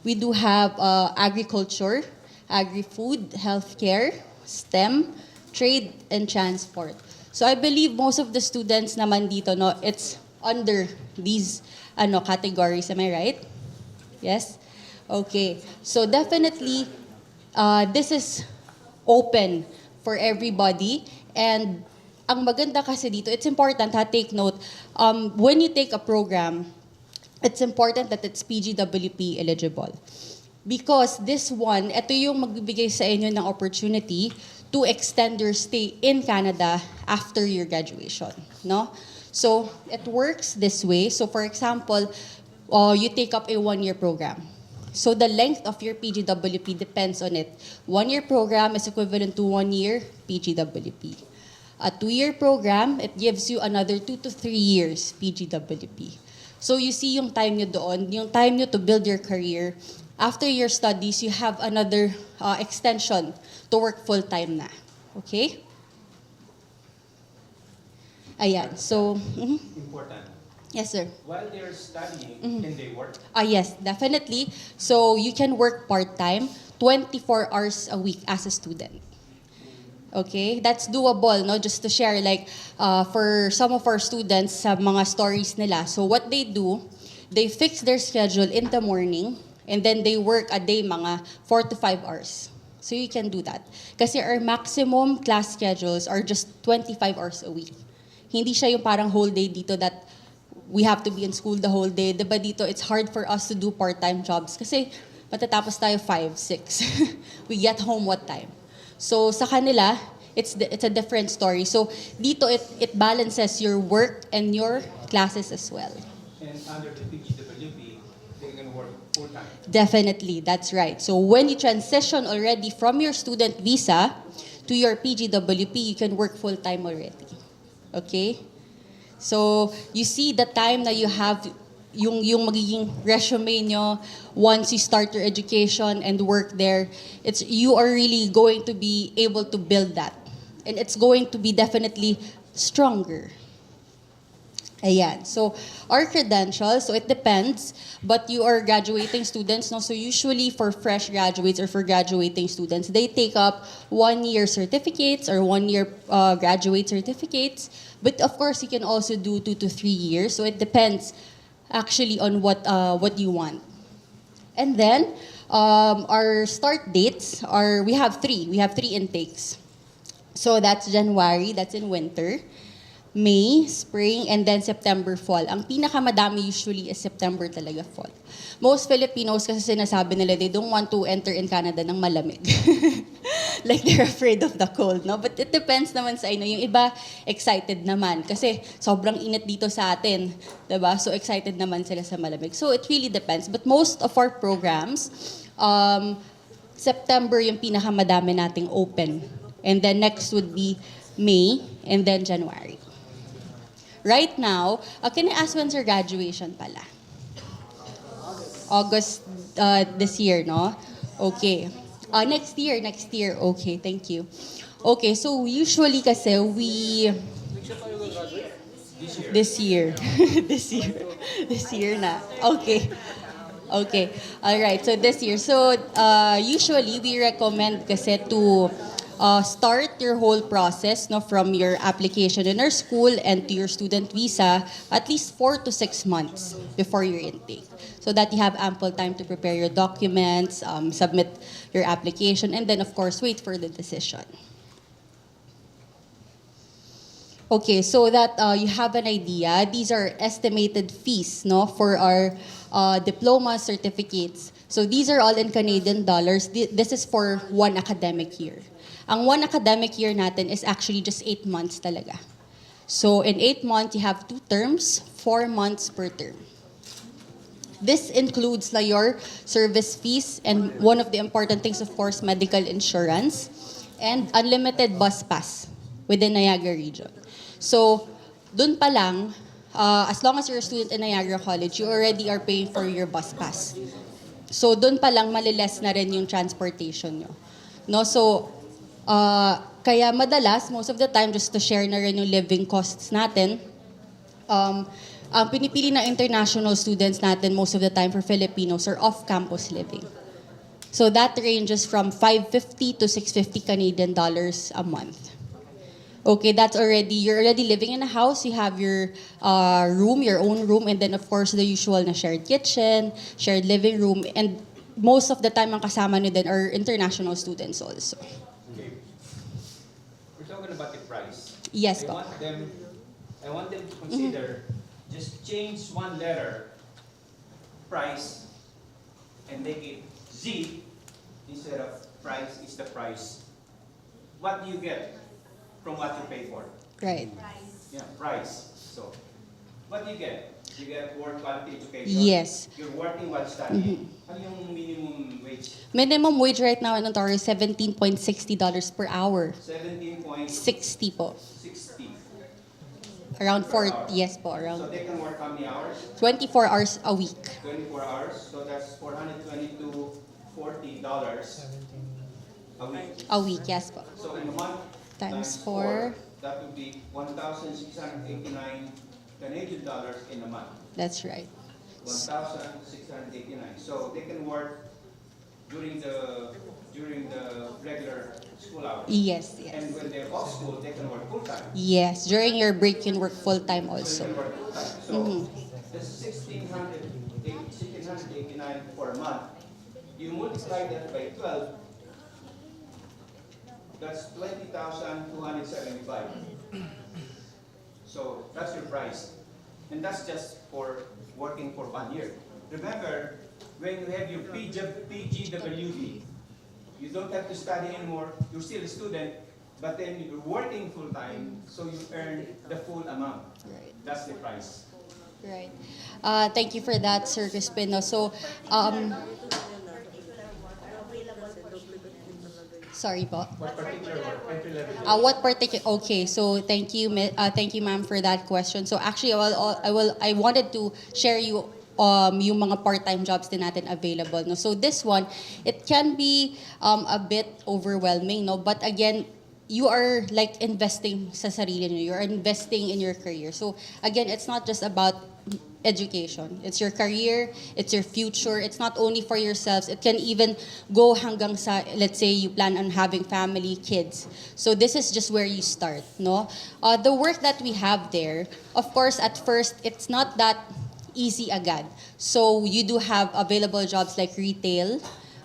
We do have agriculture, agri-food, healthcare, STEM, trade, and transport. So I believe most of the students naman dito, no, it's under these categories. Am I right? Yes? Okay. So definitely, this is open for everybody. And ang maganda kasi dito, it's important, take note, when you take a program, it's important that it's PGWP eligible. Because this one, ito yung magbibigay sa inyo ng opportunity to extend your stay in Canada after your graduation, no? So, it works this way. So, for example, you take up a 1-year program. So, the length of your PGWP depends on it. 1-year program is equivalent to 1 year PGWP. A 2-year program, it gives you another 2 to 3 years PGWP. So, you see yung time nyo doon, yung time nyo to build your career. After your studies, you have another extension to work full-time na. Okay? Ayan. So, Important. yes, sir. While they're studying, can they work? Yes, definitely. So, you can work part-time, 24 hours a week as a student. Okay? That's doable, no? Just to share, like, for some of our students, sa mga stories nila. So, what they do, they fix their schedule in the morning, and then they work a day mga 4 to 5 hours. So you can do that. Kasi our maximum class schedules are just 25 hours a week. Hindi siya yung parang whole day dito that we have to be in school the whole day. Diba dito, it's hard for us to do part-time jobs kasi matatapos tayo 5, 6. We get home what time? So sa kanila, it's a different story. So dito, it balances your work and your classes as well. And under the PGWP, they can work full-time. Definitely, that's right. So when you transition already from your student visa to your PGWP, you can work full-time already. Okay? So you see the time na you have yung magiging resume nyo once you start your education and work there, you are really going to be able to build that. And it's going to be definitely stronger. Ayan. So, our credentials, so it depends, but you are graduating students, no? So usually for fresh graduates or for graduating students, they take up 1-year certificates or 1-year graduate certificates. But of course, you can also do 2 to 3 years. So it depends actually on what you want. And then, our start dates are, we have 3. We have 3 intakes. So that's January, that's in winter. May, spring, and then September, fall. Ang pinakamadami usually is September talaga, fall. Most Filipinos kasi sinasabi nila they don't want to enter in Canada ng malamig. Like they're afraid of the cold, no? But it depends naman sa inyo. Yung iba, excited naman. Kasi sobrang init dito sa atin. Diba? So excited naman sila sa malamig. So it really depends. But most of our programs, September yung pinakamadami nating open. And then next would be May, and then January. Right now, can I ask when's your graduation pala? August this year, no? Okay. Next year. Okay, thank you. Okay, so usually kasi This year. This year na. Okay. All right, so this year. So usually we recommend kasi to start your whole process, no, from your application in our school and to your student visa at least 4 to 6 months before your intake, so that you have ample time to prepare your documents, submit your application, and then of course wait for the decision. Okay, so that you have an idea, these are estimated fees, no, for our diploma certificates. So these are all in Canadian dollars. This is for one academic year. Ang one academic year natin is actually just 8 months talaga. So in 8 months, you have 2 terms, 4 months per term. This includes your service fees, and one of the important things, of course, medical insurance and unlimited bus pass within Niagara region. So, dun pa lang, as long as you're a student in Niagara College, you already are paying for your bus pass. So, dun pa lang maliless na rin yung transportation nyo. No? So, kaya madalas, most of the time, just to share na rin yung living costs natin, ang pinipili na international students natin most of the time for Filipinos are off-campus living. So that ranges from 550 to 650 Canadian dollars a month. Okay, you're already living in a house, you have your room, your own room, and then of course the usual na shared kitchen, shared living room, and most of the time ang kasama nyo din are international students also. Okay. We're talking about the price. Yes, I po. want them to consider just change one letter, price, and make it Z instead of price is the price. What do you get from what you pay for? Right. Yeah, price. So, what do you get? You get work quality education. Yes. You're working while studying. Ano yung minimum wage? Minimum wage right now in Ontario is $17.60 per hour. 17.60. 60 po. Around 40, yes po, So around they can work how many hours? 24 hours a week. 24 hours. So that's $420 to $40 a week. A week, yes po. So in a month, Times 4, that would be 1,689 Canadian dollars in a month. that's right. 1,689. So they can work during the regular school hours. Yes, And yes. when they're off school, they can work full time. Yes, during your break, you can work full-time So also. they can work full time. So this 1,689 for a month. You multiply that by 12. That's 20,275. So that's your price. And that's just for working for 1 year. Remember, when you have your PGWD, you don't have to study anymore. You're still a student, but then you're working full time, so you earn the full amount. Right. That's the price. Right. Thank you for that, Sir Crispino. So, sorry po. What particular work? Entry level. What particular? Okay, so thank you, ma'am, for that question. So actually, I wanted to share you yung mga part-time jobs din natin available. No, so this one, it can be a bit overwhelming, no. But again, you are like investing sa sarili niyo. You are investing in your career. So again, it's not just about education. It's your career, it's your future. It's not only for yourselves. It can even go hanggang sa, let's say, you plan on having family, kids. So this is just where you start, no? The work that we have there, of course, at first, it's not that easy agad. So you do have available jobs like retail,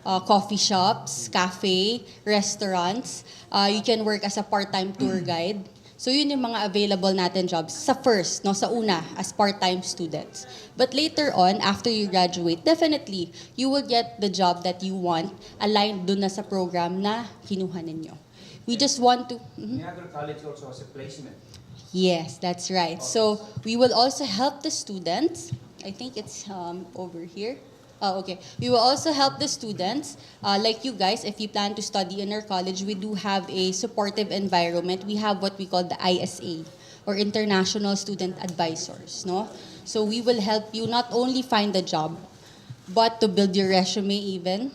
coffee shops, cafe, restaurants. You can work as a part-time tour guide. So yun yung mga available natin jobs sa first, no, sa una, as part-time students. But later on, after you graduate, definitely, you will get the job that you want aligned dun na sa program na kinuha ninyo. We just want to... Niagara College also has a placement. Yes, that's right. So we will also help the students. I think it's over here. Oh, okay. We will also help the students, like you guys, if you plan to study in our college, we do have a supportive environment. We have what we call the ISA, or International Student Advisors, no? So we will help you not only find a job, but to build your resume even,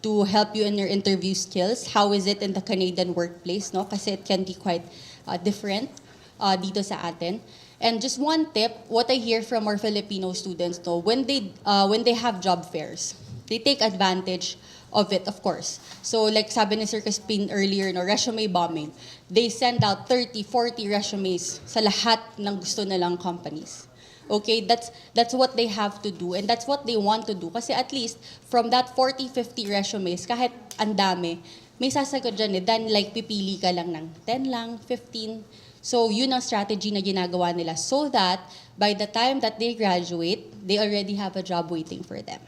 to help you in your interview skills. How is it in the Canadian workplace, no? Kasi it can be quite different dito sa atin. And just one tip, what I hear from our Filipino students, though, when they have job fairs, they take advantage of it, of course. So like sabi ni Sir Crispin earlier, no, resume bombing. They send out 30, 40 resumes sa lahat ng gusto nilang companies. Okay, that's what they have to do, and that's what they want to do. Kasi at least, from that 40, 50 resumes, kahit ang dami, may sasagot dyan than like pipili ka lang ng 10 lang, 15. So yun ang strategy na ginagawa nila so that by the time that they graduate, they already have a job waiting for them.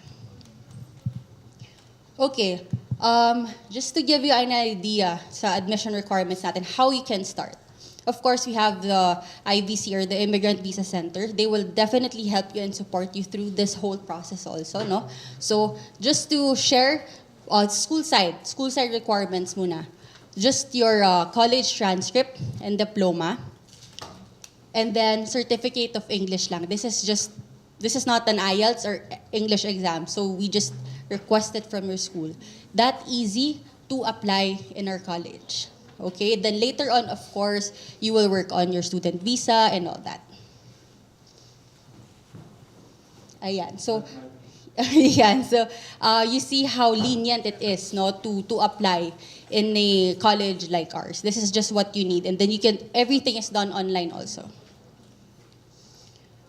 Okay, just to give you an idea sa admission requirements natin, how you can start. Of course, we have the IVC or the Immigrant Visa Center. They will definitely help you and support you through this whole process also, no? So, just to share, school side requirements muna. Just your college transcript and diploma, and then certificate of English lang. This is not an IELTS or English exam, so we just request it from your school. That easy to apply in our college. Okay, then later on, of course, you will work on your student visa and all that. Ayan, so, ayan, so you see how lenient it is, no, to apply in a college like ours. This is just what you need, and then everything is done online also.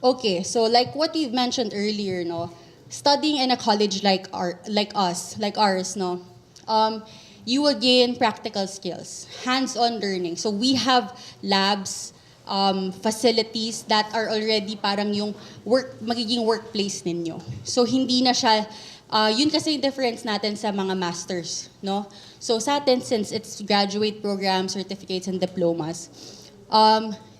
Okay, so like what we've mentioned earlier, no, studying in a college like ours, no, you will gain practical skills, hands-on learning. So we have labs, facilities that are already parang yung magiging workplace ninyo. So hindi na siya, yun kasi yung difference natin sa mga masters, no? So sa atin, since it's graduate programs, certificates, and diplomas,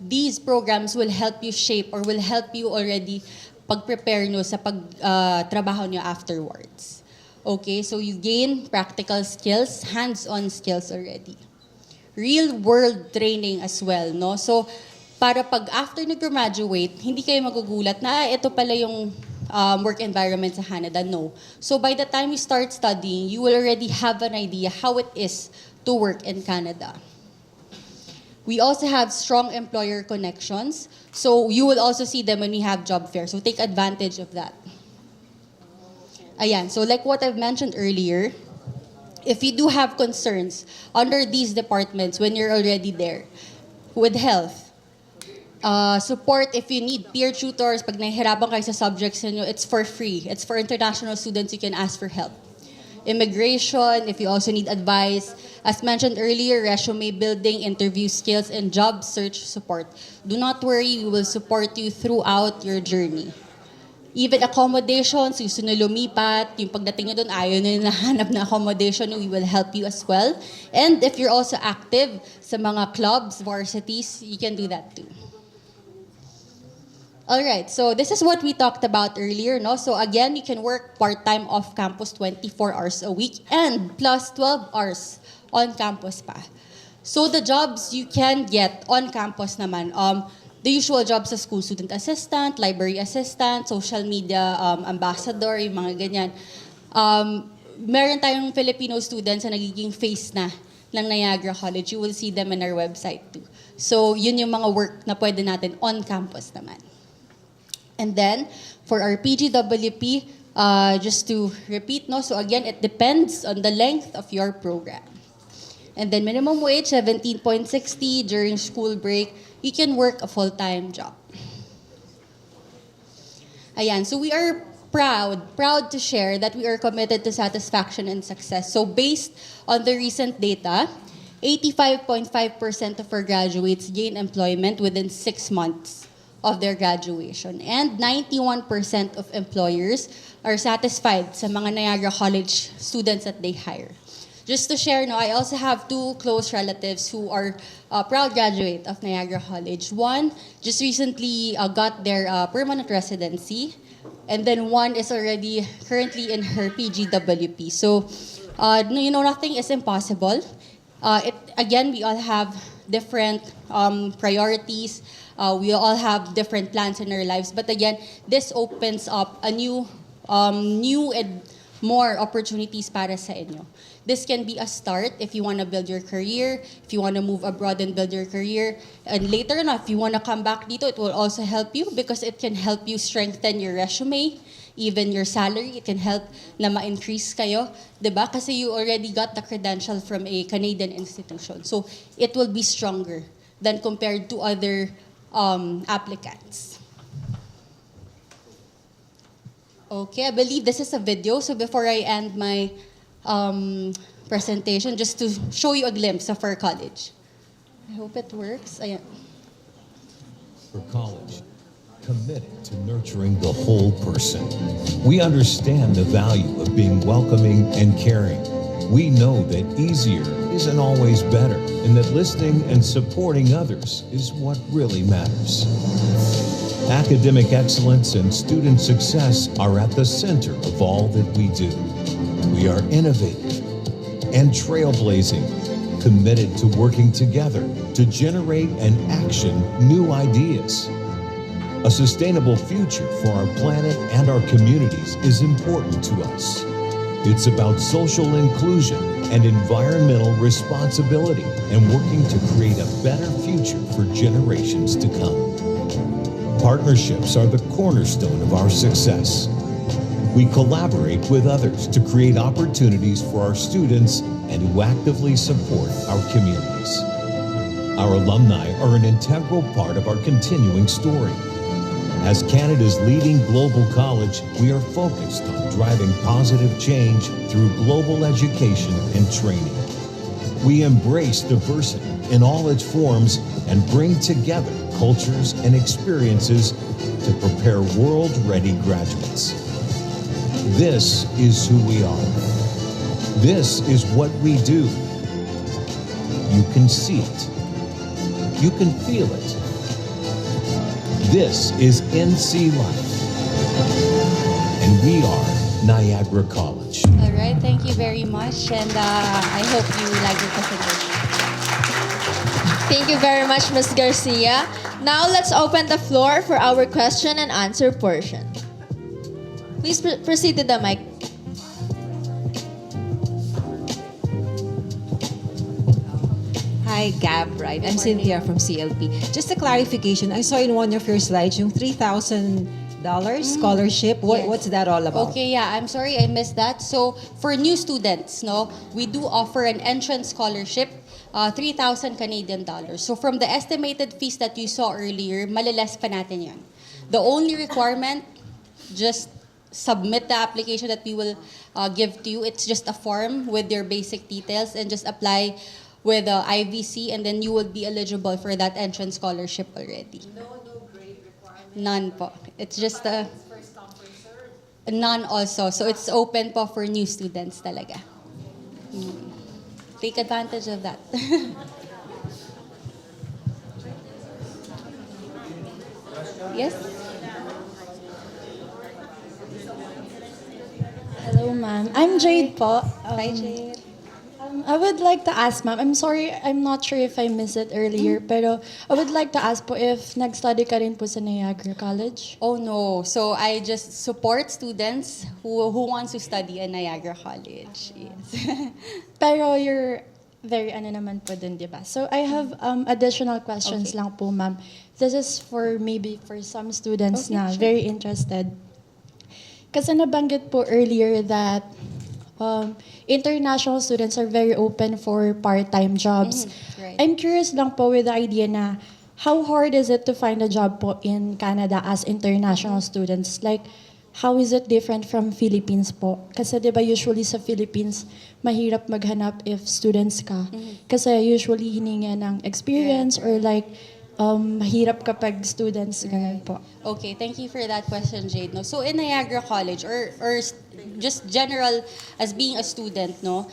these programs will help you shape or will help you already pag-prepare nyo sa pag-trabaho nyo afterwards. Okay, so you gain practical skills, hands-on skills already. Real-world training as well, no? So, para pag after nag-graduate, hindi kayo magugulat na ito pala yung work environment sa Canada. No. So, by the time you start studying, you will already have an idea how it is to work in Canada. We also have strong employer connections. So, you will also see them when we have job fairs. So, take advantage of that. Ayan, so like what I've mentioned earlier, if you do have concerns under these departments when you're already there, with health, support if you need peer tutors, pag nahihirapan kayo sa subjects niyo, it's for free. It's for international students, you can ask for help. Immigration, if you also need advice. As mentioned earlier, resume building, interview skills, and job search support. Do not worry, we will support you throughout your journey. Even accommodations, gusto nyo lumipat, yung pagdating nyo doon, ayaw nyo nahanap na accommodation, we will help you as well. And if you're also active sa mga clubs, varsities, you can do that too. Alright, so this is what we talked about earlier, no? So again, you can work part-time off campus 24 hours a week and plus 12 hours on campus pa. So the jobs you can get on campus naman, the usual jobs sa school student assistant, library assistant, social media ambassador, yung mga ganyan. Meron tayong Filipino students na nagiging face na ng Niagara College. You will see them in our website too. So yun yung mga work na pwede natin on campus naman. And then, for our PGWP, just to repeat, no, so again, it depends on the length of your program. And then minimum wage, 17.60 during school break, you can work a full-time job. Ayan, so we are proud to share that we are committed to satisfaction and success. So based on the recent data, 85.5% of our graduates gain employment within 6 months of their graduation. And 91% of employers are satisfied sa mga Niagara College students that they hire. Just to share, no, I also have 2 close relatives who are proud graduate of Niagara College. One just recently got their permanent residency, and then one is already currently in her PGWP. So, nothing is impossible. Again, we all have different priorities. We all have different plans in our lives. But again, this opens up a new and more opportunities para sa inyo. This can be a start if you want to build your career, if you want to move abroad and build your career. And later on, if you want to come back dito, it will also help you because it can help you strengthen your resume, even your salary. It can help na ma-increase kayo, diba? Kasi you already got the credential from a Canadian institution. So it will be stronger than compared to other applicants. Okay, I believe this is a video. So before I end my presentation, just to show you a glimpse of our college. I hope it works. Ayan. for college, committed to nurturing the whole person. We understand the value of being welcoming and caring. We know that easier isn't always better, and that listening and supporting others is what really matters. Academic excellence and student success are at the center of all that we do. We are innovative and trailblazing, committed to working together to generate and action new ideas. A sustainable future for our planet and our communities is important to us. It's about social inclusion and environmental responsibility and working to create a better future for generations to come. Partnerships are the cornerstone of our success. We collaborate with others to create opportunities for our students and to actively support our communities. Our alumni are an integral part of our continuing story. As Canada's leading global college, we are focused on driving positive change through global education and training. We embrace diversity in all its forms and bring together cultures and experiences to prepare world-ready graduates. This is who we are. This is what we do. You can see it. You can feel it. This is NC Life. And we are Niagara College. All right, thank you very much, and I hope you like your presentation. Thank you very much, Ms. Garcia. Now let's open the floor for our question and answer portion. Please proceed to the mic. Hi, Gab, right? I'm Cynthia from CLP. Just a clarification, I saw in one of your slides yung $3,000 scholarship. Yes. What's that all about? Okay, yeah, I'm sorry I missed that. So for new students, no, we do offer an entrance scholarship, 3,000 Canadian dollars. So from the estimated fees that you saw earlier, maliless pa natin yun. The only requirement, just submit the application that we will give to you. It's just a form with your basic details and just apply with IVC, and then you will be eligible for that entrance scholarship already. No grade requirement? None po. It's just a... None also. So it's open po for new students talaga. Take advantage of that. Yes? Hello, ma'am. I'm Jade po. Hi, Jade. I would like to ask, ma'am, I'm sorry, I'm not sure if I missed it earlier, pero I would like to ask po if nag-study ka rin po sa Niagara College? Oh no. So I just support students who wants to study at Niagara College. Yes. Pero you're very naman po din, di ba? So I have additional questions Okay. lang po, ma'am. This is for maybe for some students Okay, na sure. very interested. Kasi nabanggit po earlier that international students are very open for part-time jobs. right. I'm curious lang po with the idea na how hard is it to find a job po in Canada as international students? Like, how is it different from Philippines po? Kasi di ba usually sa Philippines, mahirap maghanap if students ka. Kasi usually hininga ng experience or like, mahirap kapag students, ganun po. Okay, thank you for that question, Jade. No, so in Niagara College or just general as being a student, no,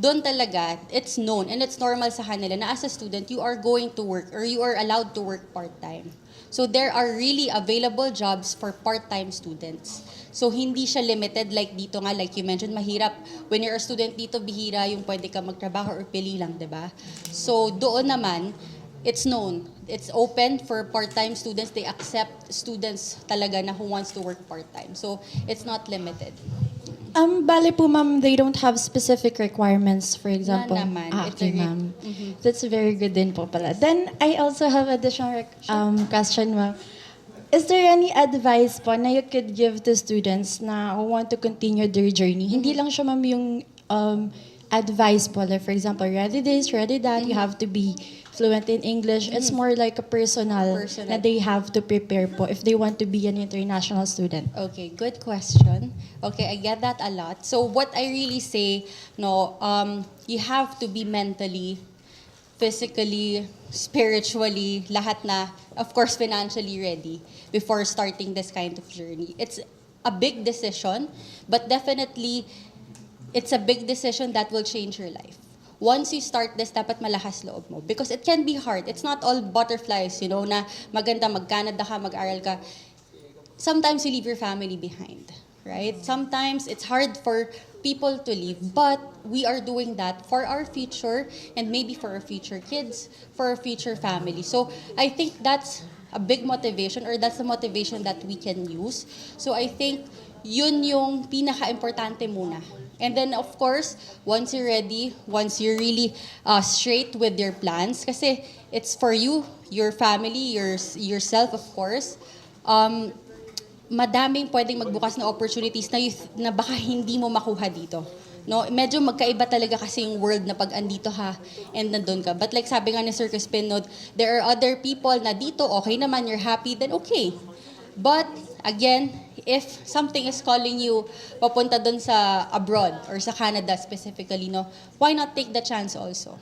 doon talaga it's known and it's normal sa kanila na as a student you are going to work or you are allowed to work part-time. So there are really available jobs for part-time students. So hindi siya limited like dito nga, like you mentioned, mahirap. When you're a student dito, bihira yung pwede ka magtrabaho or pili lang, di ba? So doon naman, it's known. It's open for part-time students. They accept students talaga na who wants to work part-time. So it's not limited. Bale po, ma'am, they don't have specific requirements, for example. None naman. It's Okay, a ma'am. That's very good din po pala. Then, I also have additional question, ma'am. Is there any advice po na you could give to students na who want to continue their journey? Hindi lang siya, ma'am, yung advice po. Like, for example, ready this, ready that. You have to be fluent in English. It's more like a personal na they have to prepare po if they want to be an international student. Okay, good question. Okay, I get that a lot. So what I really say, no, you have to be mentally physically, spiritually, lahat na, of course, financially ready before starting this kind of journey. It's a big decision, but definitely, it's a big decision that will change your life. Once you start this, dapat malakas loob mo. Because it can be hard. It's not all butterflies, you know, na maganda, mag-Canada ka, mag-aral ka. Sometimes you leave your family behind, right? Sometimes it's hard for people to leave, but we are doing that for our future and maybe for our future kids, for our future family. So I think that's a big motivation, or that's the motivation that we can use. So I think yun yung pinaka-importante muna. And then, of course, once you're ready, once you're really straight with your plans, kasi it's for you, your family, yourself, of course, madaming pwedeng magbukas na opportunities na baka hindi mo makuha dito. No, medyo magkaiba talaga kasi yung world na pag andito ha and nandun ka. But like sabi nga ni Sir Crispin, no, there are other people na dito, okay naman, you're happy, then okay. But again, if something is calling you papunta dun sa abroad or sa Canada specifically, no, why not take the chance also?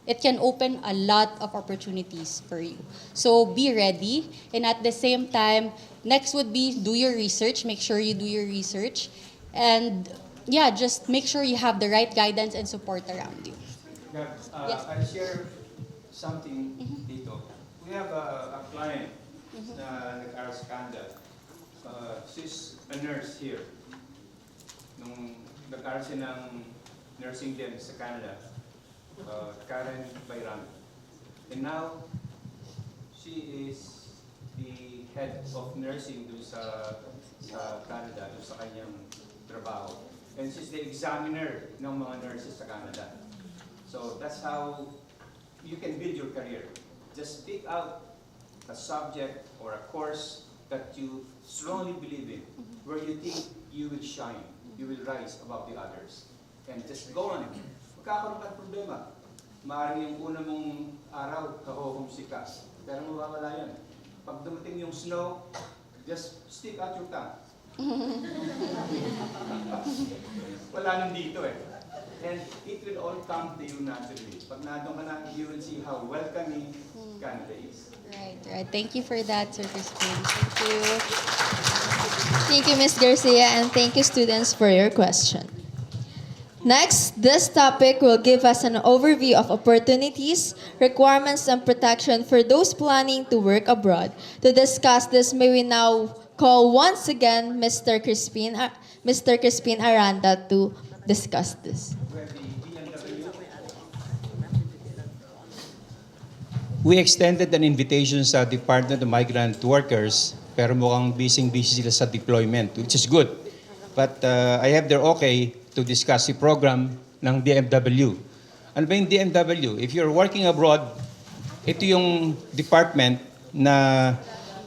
It can open a lot of opportunities for you. So be ready, and at the same time, next would be do your research. Make sure you do your research, and yeah, just make sure you have the right guidance and support around you. Yes. I'll share something dito. We have a client na nag-aral sa Canada. She's a nurse here. Nung nag-aral siya ng nursing din sa Canada, Karen Bayram. And now, she is the head of nursing doon sa Canada, doon sa kanyang trabaho. And she's the examiner ng mga nurses sa Canada. So that's how you can build your career. Just pick out a subject or a course that you strongly believe in, where you think you will shine, you will rise above the others. And just go on it. Magkakaroon ka ng problema. Maaaring yung una mong araw, ka-homesick ka. Pero mawawala yan. Pag dumating yung snow, just stick out your tongue. Wala nang dito eh. And it will all come to you naturally. Pag nandun ka na, you will see how welcoming Canada is. Right. Thank you for that, Sir Crispin. Thank you. Thank you, Ms. Garcia, and thank you, students, for your question. Next, this topic will give us an overview of opportunities, requirements, and protection for those planning to work abroad. To discuss this, may we now call once again Mr. Crispin Aranda to discuss this. We extended an invitation sa Department of Migrant Workers, pero mukhang busy sila sa deployment, which is good. But I have their okay to discuss the program ng DMW. Ano ba yung DMW? If you're working abroad, ito yung department na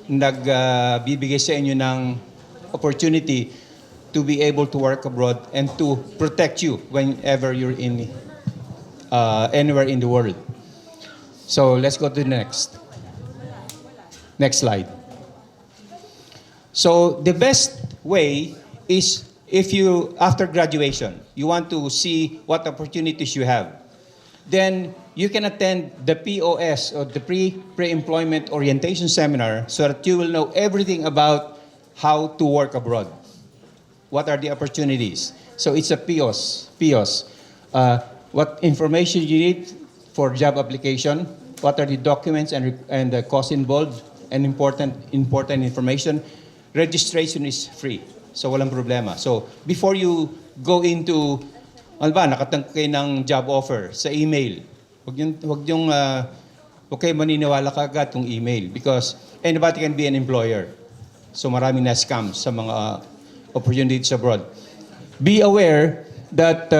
nagbibigay sa inyo ng opportunity to be able to work abroad and to protect you whenever you're in anywhere in the world. So let's go to the next slide. So the best way is if you, after graduation, you want to see what opportunities you have, then you can attend the POS, or the Pre-Employment Orientation Seminar, so that you will know everything about how to work abroad. What are the opportunities? So it's a POS. What information you need for job application, what are the documents and the costs involved, and important information. Registration is free. So walang problema. So before you go into, nakatanggap kayo ng job offer sa email, huwag kayo maniniwala kagad tong email, because anybody can be an employer. So maraming na scams sa mga opportunities abroad. Be aware that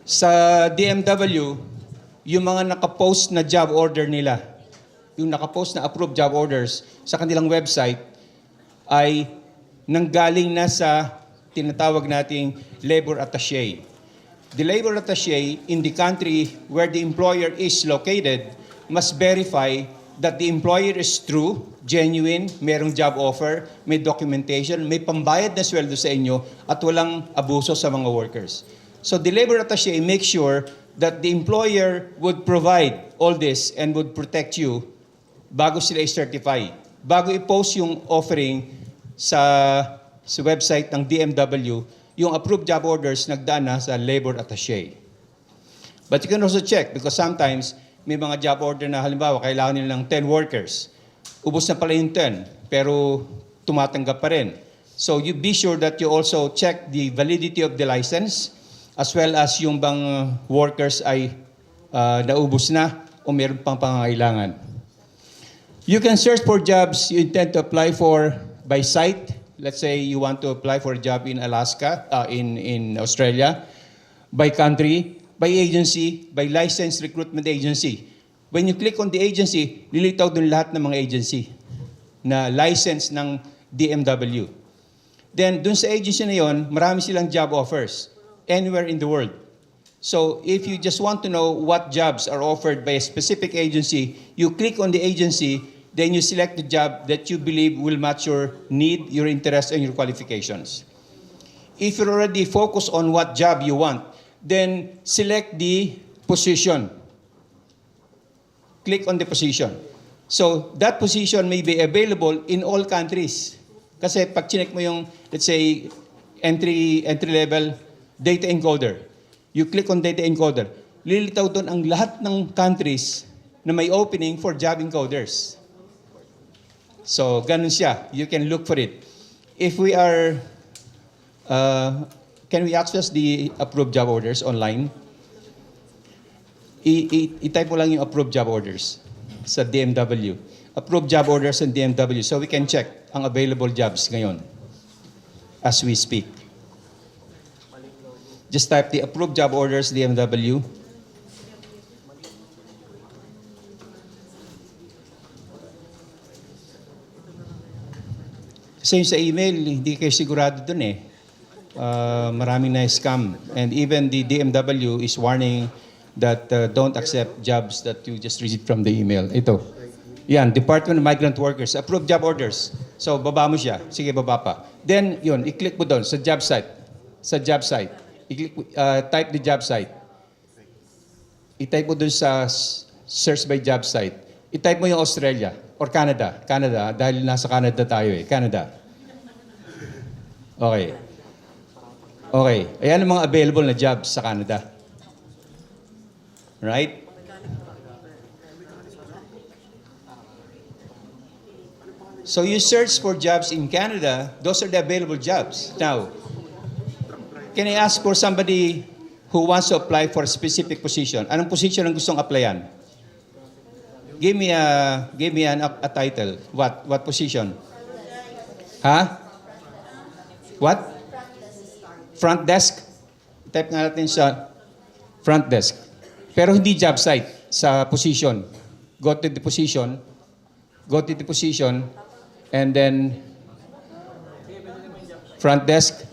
sa DMW, yung mga nakapost na job order nila, yung nakapost na approved job orders sa kanilang website ay nanggaling na sa tinatawag nating labor attaché. The labor attaché in the country where the employer is located must verify that the employer is true, genuine, merong job offer, may documentation, may pambayad na sweldo sa inyo, at walang abuso sa mga workers. So the labor attaché makes sure that the employer would provide all this and would protect you bago sila i-certify. Bago i-post yung offering sa website ng DMW, yung approved job orders nagdaan na sa labor attaché. But you can also check because sometimes may mga job order na halimbawa kailangan nila ng 10 workers. Ubos na pala yung 10 pero tumatanggap pa rin. So you be sure that you also check the validity of the license as well as yung bang workers ay naubos na o meron pang pangangailangan. You can search for jobs you intend to apply for by site. Let's say you want to apply for a job in Alaska, in Australia, by country, by agency, by licensed recruitment agency. When you click on the agency, lilitaw dun lahat ng mga agency na license ng DMW. Then, dun sa agency na yon, marami silang job offers anywhere in the world. So, if you just want to know what jobs are offered by a specific agency, you click on the agency, then you select the job that you believe will match your need, your interest, and your qualifications. If you're already focused on what job you want, then select the position. Click on the position. So, that position may be available in all countries. Kasi pag chinek mo yung, let's say, entry level data encoder, you click on data encoder, lilitaw doon ang lahat ng countries na may opening for job encoders. So, ganun siya. You can look for it. If we are, can we access the approved job orders online? I-type mo lang yung approved job orders sa DMW. Approved job orders in DMW so we can check ang available jobs ngayon as we speak. Just type the approved job orders DMW. Kasi sa email, hindi kayo sigurado dun eh. Maraming na-scam. And even the DMW is warning that don't accept jobs that you just received from the email. Ito. Yan, Department of Migrant Workers, approved job orders. So, baba mo siya. Sige, baba pa. Then, yun, i-click mo doon sa job site. Sa job site. Type the job site. I-type mo doon sa search by job site. I-type mo yung Australia or Canada. Canada, dahil nasa Canada tayo eh. Canada. Okay. Okay. Ayan ang mga available na jobs sa Canada. Right? So you search for jobs in Canada, those are the available jobs. Now, can I ask for somebody who wants to apply for a specific position? Anong position ang gustong applyan? Give me a title. What position? Ha? What? Front desk? Type nga natin sa front desk. Pero hindi job site, sa position. Go to the position. And then, front desk,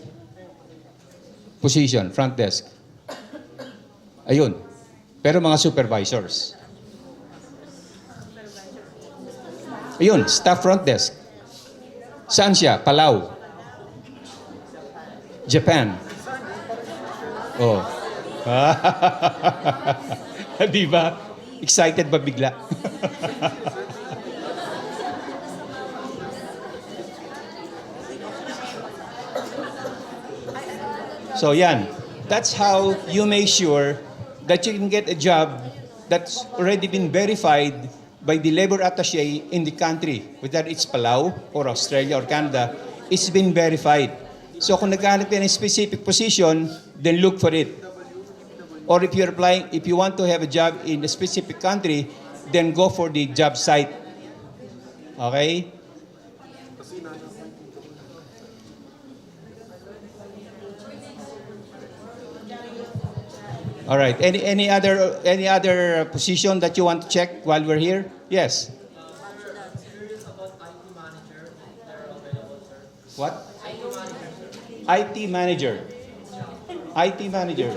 position, front desk. Ayun. Pero mga supervisors. Ayun, staff front desk. Saan siya? Palau. Japan. Oh. Di ba? Excited ba bigla? So yan, that's how you make sure that you can get a job that's already been verified by the labor attaché in the country, whether it's Palau or Australia or Canada, it's been verified. So kung naghahanap yan ng specific position, then look for it. Or if you're applying, if you want to have a job in a specific country, then go for the job site. Okay? All right. Any other position that you want to check while we're here? Yes. Curious about IT manager. They're available, sir. What? IT manager. IT manager.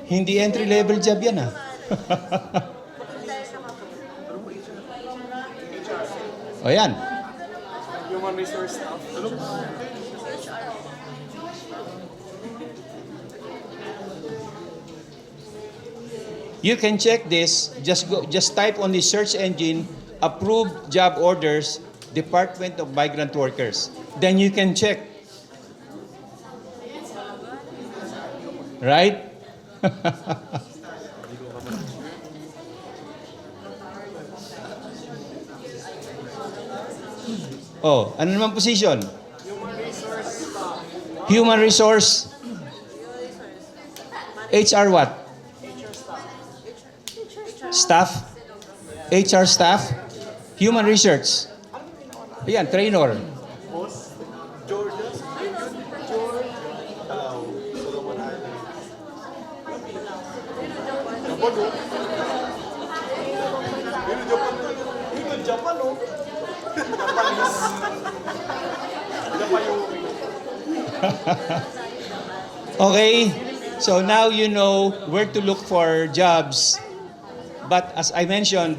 Hindi entry level job yan ah. O yan. Human resource staff. You can check this. Just type on the search engine, approved job orders, Department of Migrant Workers. Then you can check. Right? Oh, ano naman position? Human resource. HR what? Staff? HR staff? Human research. Ayan, trainer. Okay, so now you know where to look for jobs. But as I mentioned,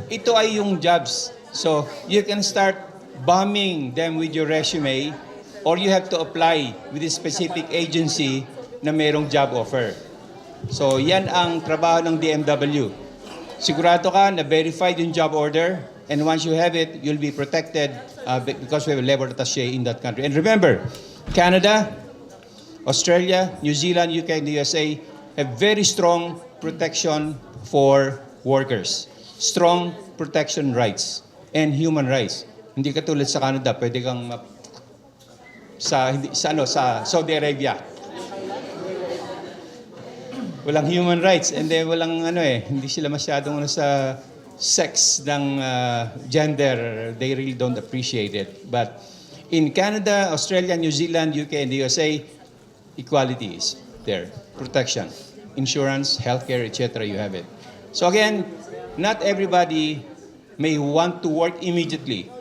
ito ay yung jobs. So you can start bombing them with your resume, or you have to apply with a specific agency na mayroong job offer. So yan ang trabaho ng DMW. Sigurado ka na verified yung job order, and once you have it, you'll be protected because we have a labor attaché in that country. And remember, Canada, Australia, New Zealand, UK, and the USA have very strong protection for workers. Strong protection rights and human rights. Hindi katulad sa Canada, pwede kang sa Saudi Arabia. Walang human rights, and then walang hindi sila masyadong sa sex ng gender. They really don't appreciate it. But in Canada, Australia, New Zealand, UK, and the USA, equality is there. Protection, insurance, healthcare, etc. You have it. So again, not everybody may want to work immediately.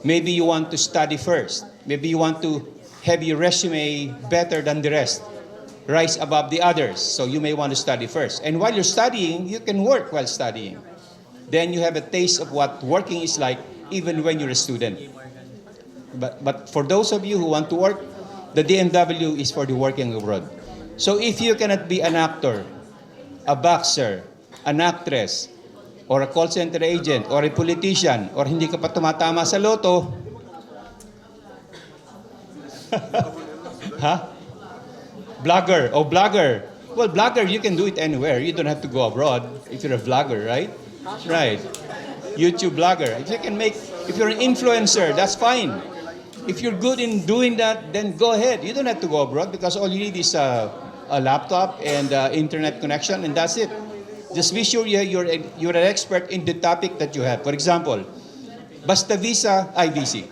Maybe you want to study first. Maybe you want to have your resume better than the rest, rise above the others. So you may want to study first. And while you're studying, you can work while studying. Then you have a taste of what working is like even when you're a student. But for those of you who want to work, the DMW is for the working abroad. So if you cannot be an actor, a boxer, an actress, or a call center agent, or a politician, or hindi ka pa tumatama sa loto, huh? Blogger. Oh, blogger. Well, blogger, you can do it anywhere. You don't have to go abroad if you're a vlogger, right? Right. YouTube blogger. If you're an influencer, that's fine. If you're good in doing that, then go ahead. You don't have to go abroad because all you need is a laptop and internet connection, and that's it. Just be sure you're an expert in the topic that you have. For example, basta visa, IVC.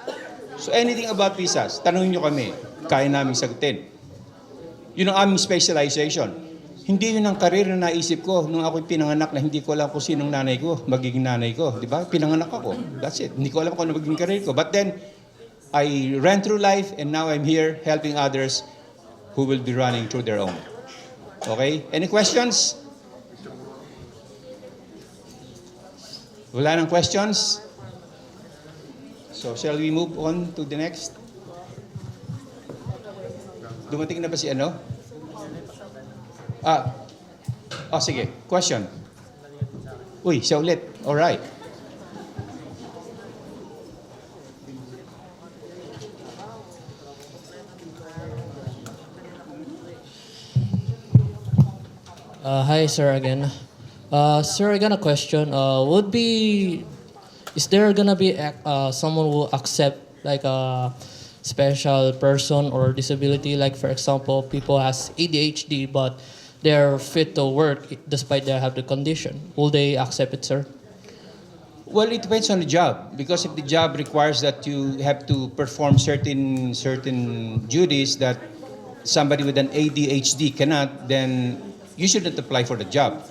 So anything about visas, tanungin nyo kami. Kaya namin sagutin. Yun ang aming specialization. Hindi yun ang karir na naisip ko nung ako'y pinanganak na hindi ko alam kung sinong nanay ko, magiging nanay ko. Di ba? Pinanganak ako. That's it. Hindi ko alam kung ano magiging karir ko. But then, I ran through life and now I'm here helping others who will be running through their own. Okay? Any questions? Wala nang questions? So, shall we move on to the next? Dumating na ba si ano? Sige. Question. Uy, siya ulit. Alright. Hi, sir, again. Sir, I got a question. Is there gonna be someone who accept like a special person or disability? Like, for example, people has ADHD, but they're fit to work despite they have the condition. Will they accept it, sir? Well, it depends on the job. Because if the job requires that you have to perform certain duties that somebody with an ADHD cannot, then you shouldn't apply for the job.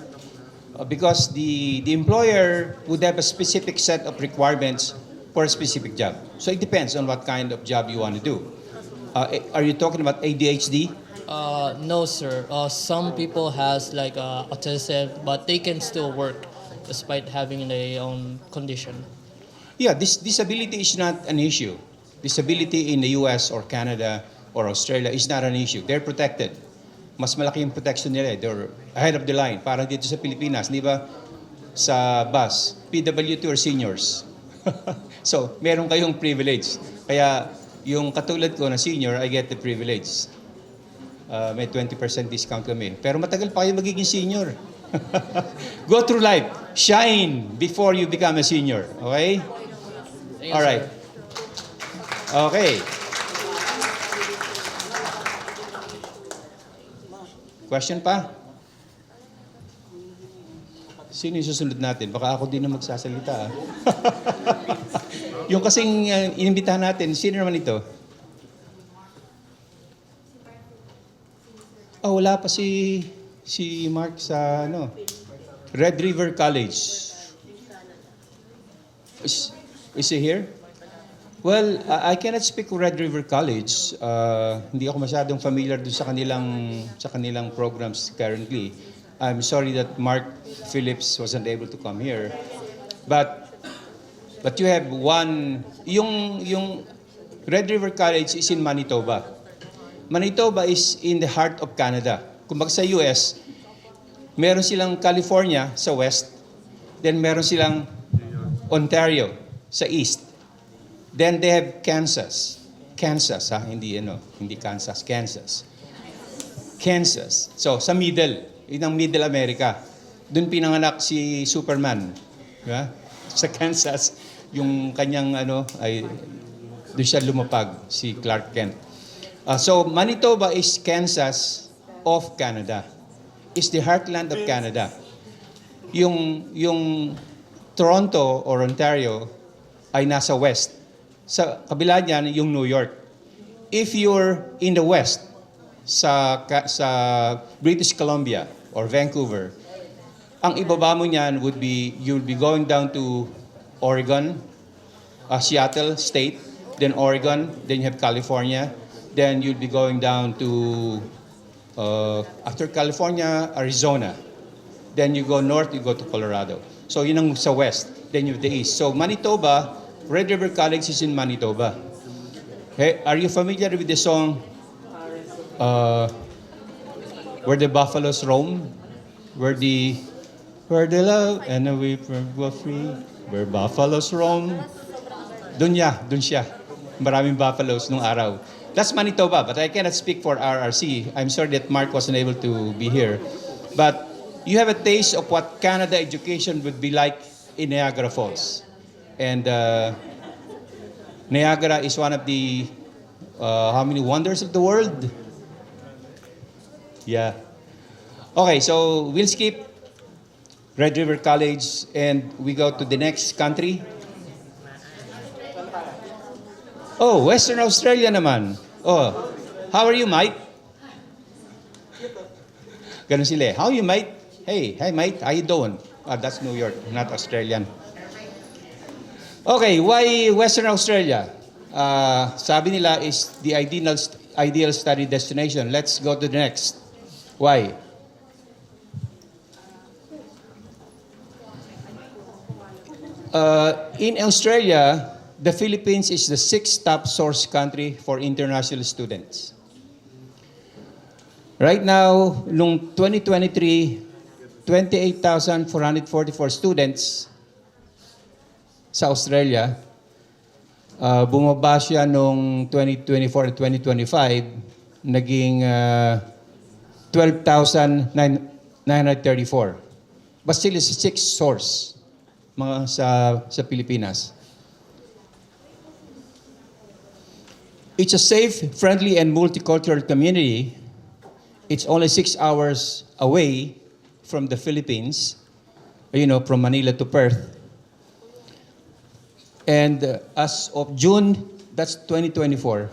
Because the employer would have a specific set of requirements for a specific job. So it depends on what kind of job you want to do. Are you talking about ADHD? No, sir. Some people has like autism, but they can still work despite having their own condition. Yeah, disability is not an issue. Disability in the US or Canada or Australia is not an issue. They're protected. mas malaki yung protection nila. They're ahead of the line. Parang dito sa Pilipinas, di ba? Sa bus, PWT or seniors. So, meron kayong privilege. Kaya, yung katulad ko na senior, I get the privilege. May 20% discount kami. Pero matagal pa kayo magiging senior. Go through life. Shine before you become a senior. Okay? Thank you, All right. sir. Okay. Question pa? Sino yung susunod natin? Baka ako din na magsasalita. Yung kasing inimbitahan natin, sino naman ito? Oh, wala pa si Mark sa Red River College. Is he here? Well, I cannot speak of Red River College. Hindi ako masyadong familiar dun sa kanilang programs currently. I'm sorry that Mark Phillips wasn't able to come here. But you have one, yung Red River College is in Manitoba. Manitoba is in the heart of Canada. Kumbaga sa US, meron silang California sa west, then meron silang Ontario sa east. Then they have Kansas. Kansas, hindi Kansas, Kansas. Kansas. So, sa middle. Yun ang Middle America. Doon pinanganak si Superman. Diba? Sa Kansas, yung kanyang ay doon siya lumapag, si Clark Kent. So, Manitoba is Kansas of Canada. Is the heartland of Canada. Yung Toronto or Ontario ay nasa west. Sa kabila niyan, yung New York. If you're in the west, sa British Columbia or Vancouver, ang ibaba mo niyan would be, you'll be going down to Oregon, Seattle State, then Oregon, then you have California, then you'll be going down to, after California, Arizona. Then you go north, you go to Colorado. So yun ang sa west, then you have the east. So Manitoba, Red River College is in Manitoba. Hey, are you familiar with the song, Where the Buffaloes Roam? Where the love and the weep were free, where buffaloes roam. Doon siya. Maraming buffaloes nung araw. That's Manitoba, but I cannot speak for RRC. I'm sorry that Mark wasn't able to be here. But you have a taste of what Canada education would be like in Niagara Falls. And Niagara is one of the, how many wonders of the world? Yeah. Okay, so we'll skip Red River College and we go to the next country. Oh, Western Australia naman. Oh, how are you, mate? Ganun sila. How are you, mate? Hey, mate, how you doing? That's New York, not Australian. Okay, why Western Australia? Sabi nila is the ideal study destination. Let's go to the next. Why? In Australia, the Philippines is the 6th top source country for international students. Right now, noong 2023, 28,444 students sa Australia. Bumaba siya noong 2024 at 2025, naging 12,934. But still is a 6th source sa Pilipinas. It's a safe, friendly, and multicultural community. It's only 6 hours away from the Philippines, from Manila to Perth. And as of June, that's 2024,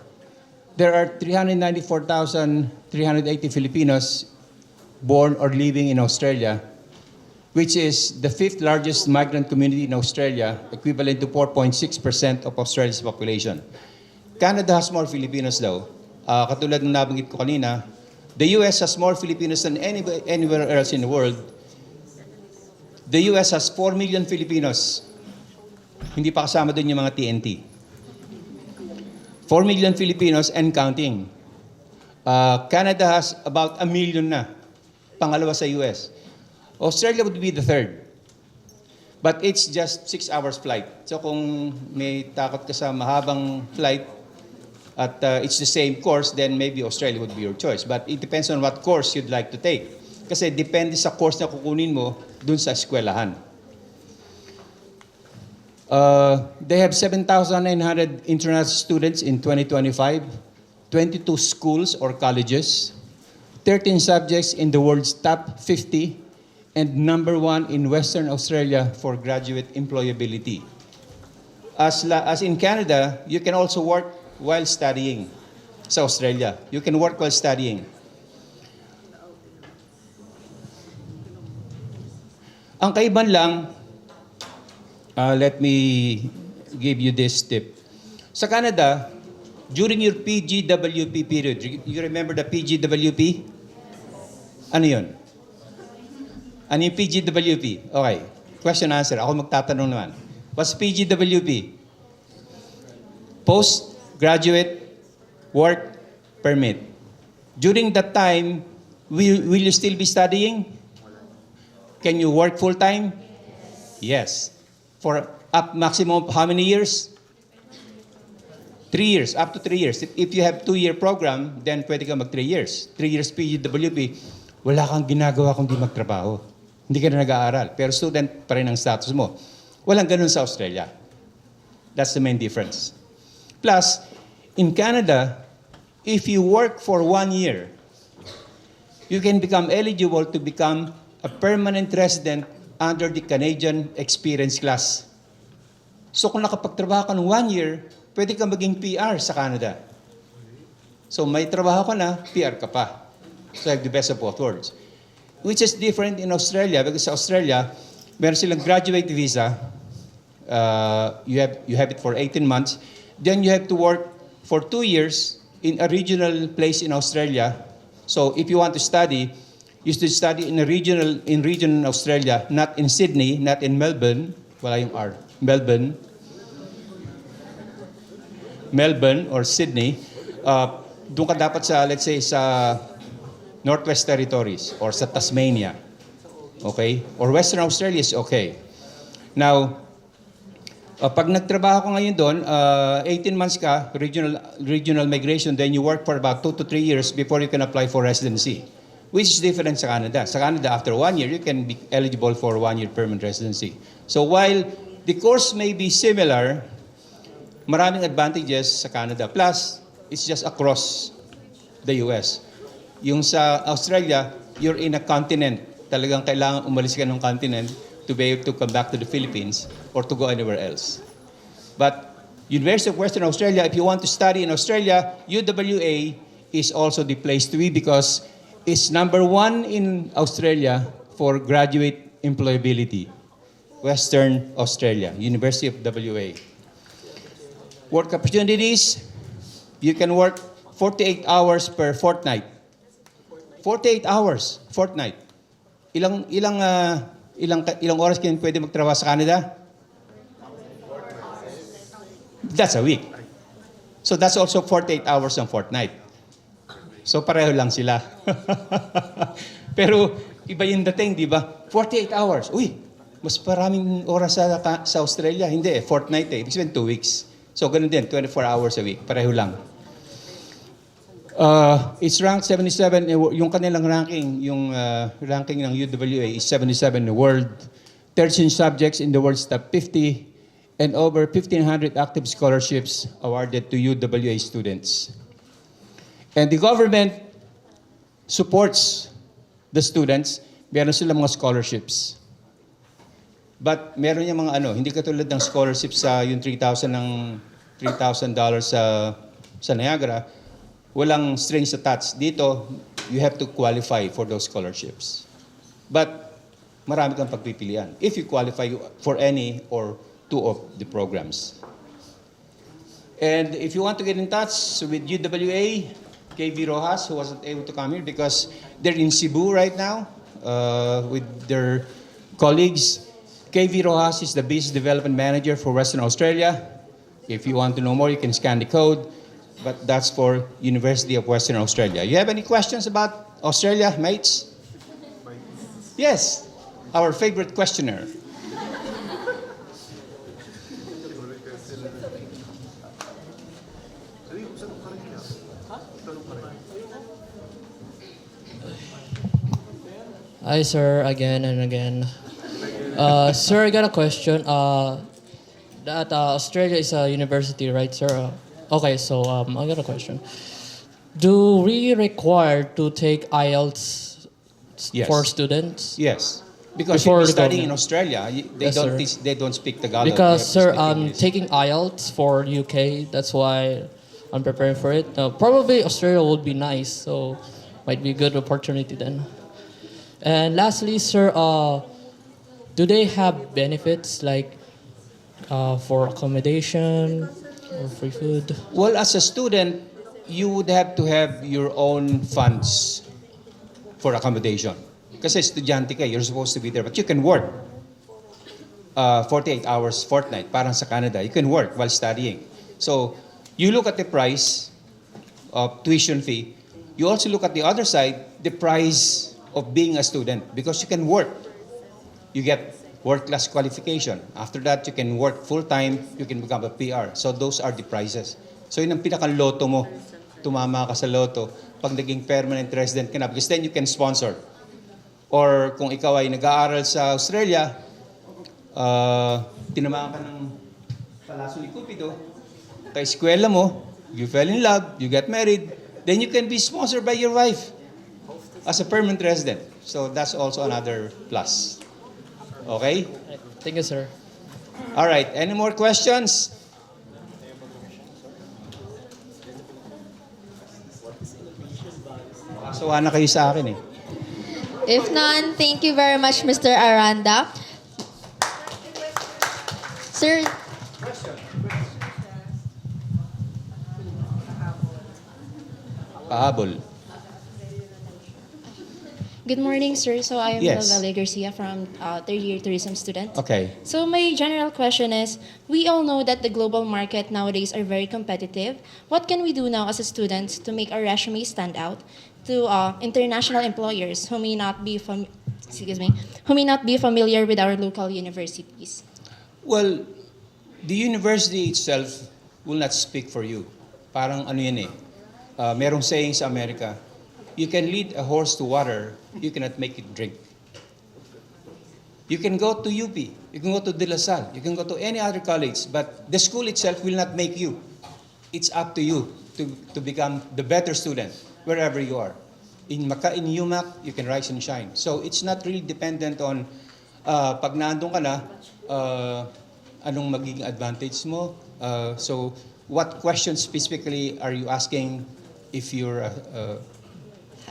there are 394,380 Filipinos born or living in Australia, which is the 5th largest migrant community in Australia, equivalent to 4.6% of Australia's population. Canada has more Filipinos daw. Katulad ng nabanggit ko kanina, the US has more Filipinos than anywhere else in the world. The US has 4 million Filipinos. Hindi pa kasama doon yung mga TNT. 4 million Filipinos and counting. Canada has about 1 million na. Pangalawa sa US. Australia would be the third. But it's just 6 hours flight. So kung may takot ka sa mahabang flight at it's the same course, then maybe Australia would be your choice. But it depends on what course you'd like to take. Kasi depende sa course na kukunin mo dun sa eskwelahan. They have 7,900 international students in 2025, 22 schools or colleges, 13 subjects in the world's top 50, and number 1 in Western Australia for graduate employability. As in Canada, you can also work while studying. Sa Australia, you can work while studying. Ang kaiban lang, let me give you this tip. Sa Canada, during your PGWP period, you remember the PGWP? Ano yun? Ano yung PGWP? Okay. Question answer. Ako magtatanong naman. What's PGWP? Postgraduate Work Permit. During that time, will you still be studying? Can you work full-time? Yes. For up maximum how many years? 3 years, up to 3 years. If you have 2-year program, then pwede ka mag 3 years. 3 years PGWP, wala kang ginagawa kundi magtrabaho. Hindi ka na nag-aaral. Pero student pa rin ang status mo. Walang ganun sa Australia. That's the main difference. Plus, in Canada, if you work for 1 year, you can become eligible to become a permanent resident under the Canadian Experience Class. So kung nakapagtrabaho ka ng 1 year, pwede ka maging PR sa Canada. So may trabaho ka na, PR ka pa. So I have the best of both worlds. Which is different in Australia, because sa Australia, meron silang graduate visa. You have it for 18 months. Then you have to work for 2 years in a regional place in Australia. So if you want to study, you should study in region Australia, not in Sydney, not in Melbourne. Wala yung R. Melbourne or Sydney. Doon ka dapat sa, let's say, sa Northwest Territories or sa Tasmania. Okay? Or Western Australia is okay. Now, pag nagtrabaho ka ngayon doon, 18 months ka, regional migration, then you work for about 2 to 3 years before you can apply for residency. Which is different sa Canada. Sa Canada, after 1 year, you can be eligible for 1 year permanent residency. So while the course may be similar, maraming advantages sa Canada. Plus, it's just across the US. Yung sa Australia, you're in a continent. Talagang kailangan umalis ka ng continent to be able to come back to the Philippines or to go anywhere else. But University of Western Australia, if you want to study in Australia, UWA is also the place to be because it's number 1 in Australia for graduate employability. Western Australia, University of WA. Work opportunities, you can work 48 hours per fortnight. 48 hours, fortnight. Ilang oras kayo pwede magtrabaho sa Canada? That's a week. So that's also 48 hours ng fortnight. So pareho lang sila. Pero iba yung dating, di ba? 48 hours. Uy, mas maraming oras sa Australia. Hindi fortnight eh. Ibig sabihin 2 weeks. So ganun din, 24 hours a week. Pareho lang. It's ranked 77, yung kanilang ranking, yung ranking ng UWA is 77 in the world, 13 subjects in the world's top 50, and over 1,500 active scholarships awarded to UWA students. And the government supports the students, meron silang mga scholarships. But meron yung mga hindi katulad ng scholarship sa yung $3,000 sa Niagara, walang strings attached. Dito, you have to qualify for those scholarships. But marami kang pagpipilian if you qualify for any or 2 of the programs. And if you want to get in touch with UWA, KV Rojas, who wasn't able to come here because they're in Cebu right now with their colleagues. KV Rojas is the Business Development Manager for Western Australia. If you want to know more, you can scan the code. but that's for University of Western Australia. You have any questions about Australia, mates? Yes, our favorite questioner. Hi, sir, again and again. Sir, I got a question. That Australia is a university, right, sir? Okay, so I got a question. Do we require to take IELTS Yes. for students? Yes, because Before you're the studying in government. Australia, they Yes, don't sir. teach, they don't speak Tagalog. Because, They have sir, to speak I'm English. taking IELTS for UK. That's why I'm preparing for it. Probably Australia would be nice, so might be a good opportunity then. And lastly, sir, do they have benefits like for accommodation or free food? Well, as a student, you would have to have your own funds for accommodation. Kasi estudyante ka, you're supposed to be there. But you can work 48 hours fortnight, parang sa Canada. You can work while studying. So, you look at the price of tuition fee. You also look at the other side, the price of being a student. Because you can work. You get world-class qualification. After that, you can work full-time, you can become a PR. So those are the prices. So yun ang pinaka-loto mo. Tumama ka sa loto. Pag naging permanent resident ka na, because then you can sponsor. Or kung ikaw ay nag-aaral sa Australia, tinamaan ka ng palaso ni Cupido, ka-eskwela mo, you fell in love, you get married, then you can be sponsored by your wife as a permanent resident. So that's also another plus. Okay? Thank you, sir. All right. Any more questions? Kasawa na kayo sa akin eh. If none, thank you very much, Mr. Aranda. Sir, Pahabol. Good morning, sir. So I am Yes. Novelle Garcia from third year tourism student. Okay. So my general question is, we all know that the global market nowadays are very competitive. What can we do now as a student to make our resume stand out to international employers who may not be who may not be familiar with our local universities? Well, the university itself will not speak for you. Parang ano yan eh. Merong saying sa Amerika, you can lead a horse to water, you cannot make it drink. You can go to UP, you can go to De La Salle, you can go to any other college, but the school itself will not make you. It's up to you to become the better student wherever you are. In UMAC, you can rise and shine. So it's not really dependent on pag naandun ka na, anong magiging advantage mo. So what questions specifically are you asking if you're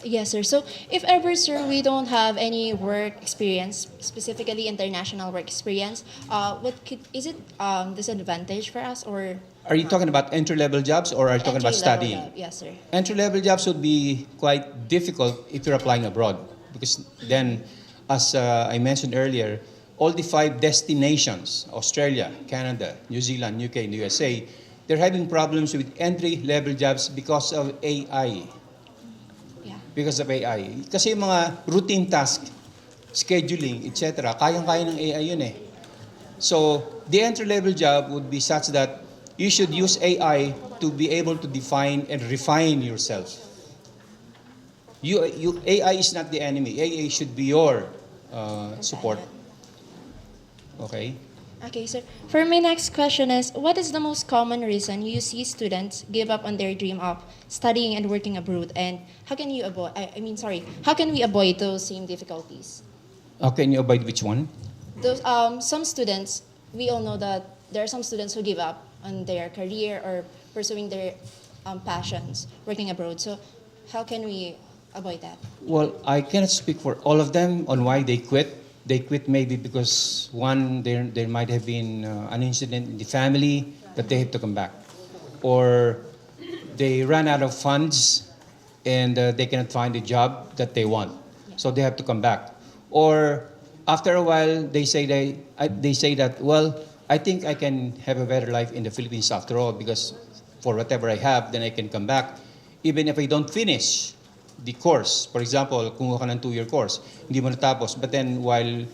Yes, sir. So if ever, sir, we don't have any work experience, specifically international work experience, is it disadvantage for us or? Are you talking about entry-level jobs or are you talking about Entry-level studying? job? Yes, sir. Entry-level jobs would be quite difficult if you're applying abroad because then, as I mentioned earlier, all the 5 destinations, Australia, Canada, New Zealand, UK, and USA, they're having problems with entry-level jobs because of AI. Because of AI. Kasi yung mga routine task, scheduling, etc., kayang-kaya ng AI yun eh. So, the entry-level job would be such that you should use AI to be able to define and refine yourself. AI is not the enemy. AI should be your support. Okay? Okay, sir. For my next question is, what is the most common reason you see students give up on their dream of studying and working abroad, and how can you avoid? How can we avoid those same difficulties? How can you avoid which one? Those some students, we all know that there are some students who give up on their career or pursuing their passions, working abroad. So, how can we avoid that? Well, I cannot speak for all of them on why they quit. They quit maybe because one, there might have been an incident in the family that they have to come back. Or they ran out of funds and they cannot find a job that they want. So they have to come back. Or after a while, they say that, well, I think I can have a better life in the Philippines after all because for whatever I have, then I can come back. Even if I don't finish the course, for example, kumuha ka ng 2-year course, hindi mo natapos, but then while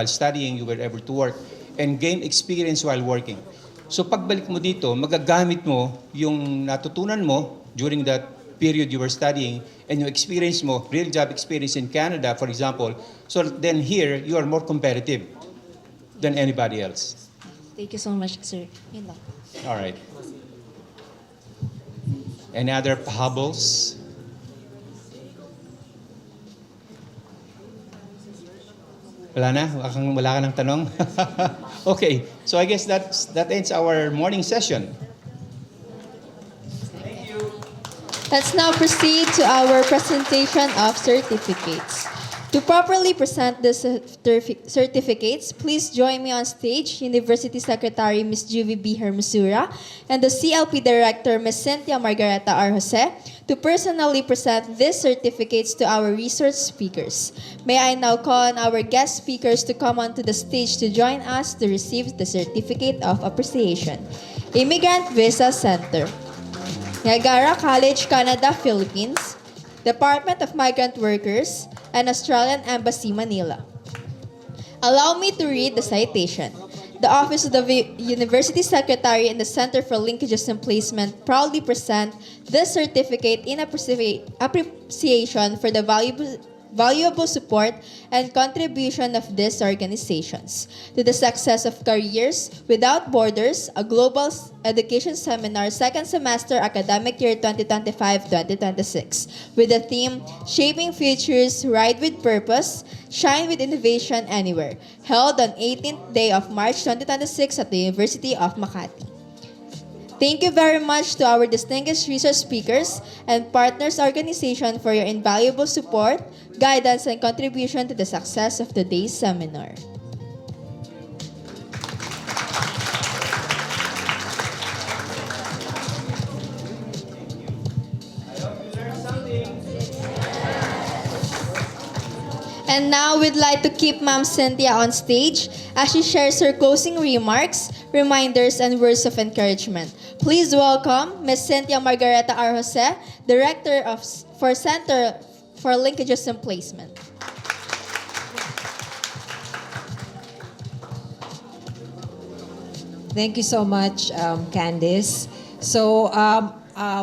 studying, you were able to work and gain experience while working. So pagbalik mo dito, magagamit mo yung natutunan mo during that period you were studying and yung experience mo, real job experience in Canada, for example. So then here, you are more competitive than anybody else. Thank you so much, sir. Yun lang. All right. Any other pahables? Wala na? Wala ka ng tanong? Okay, so I guess that ends our morning session. Let's now proceed to our presentation of certificates. To properly present the certificates, please join me on stage, University Secretary Ms. Juvie B. Hermosura and the CLP Director Ms. Cynthia Margareta R. Jose to personally present these certificates to our research speakers. May I now call on our guest speakers to come onto the stage to join us to receive the Certificate of Appreciation. Immigrant Visa Center, Niagara College, Canada, Philippines, Department of Migrant Workers, and Australian Embassy, Manila. Allow me to read the citation. The Office of the University Secretary and the Center for Linkages and Placement proudly present this certificate in appreciation for the valuable support and contribution of these organizations to the success of Careers Without Borders, a global education seminar, second semester academic year 2025-2026, with the theme Shaping Futures, Ride with Purpose, Shine with Innovation Anywhere, held on 18th day of March 2026 at the University of Makati. Thank you very much to our distinguished research speakers and partners organization for your invaluable support, guidance, and contribution to the success of today's seminar. And now we'd like to keep Ma'am Cynthia on stage as she shares her closing remarks, reminders, and words of encouragement. Please welcome Ms. Cynthia Margareta R. Jose, Director for Center for Linkages and Placement. Thank you so much, Candice. So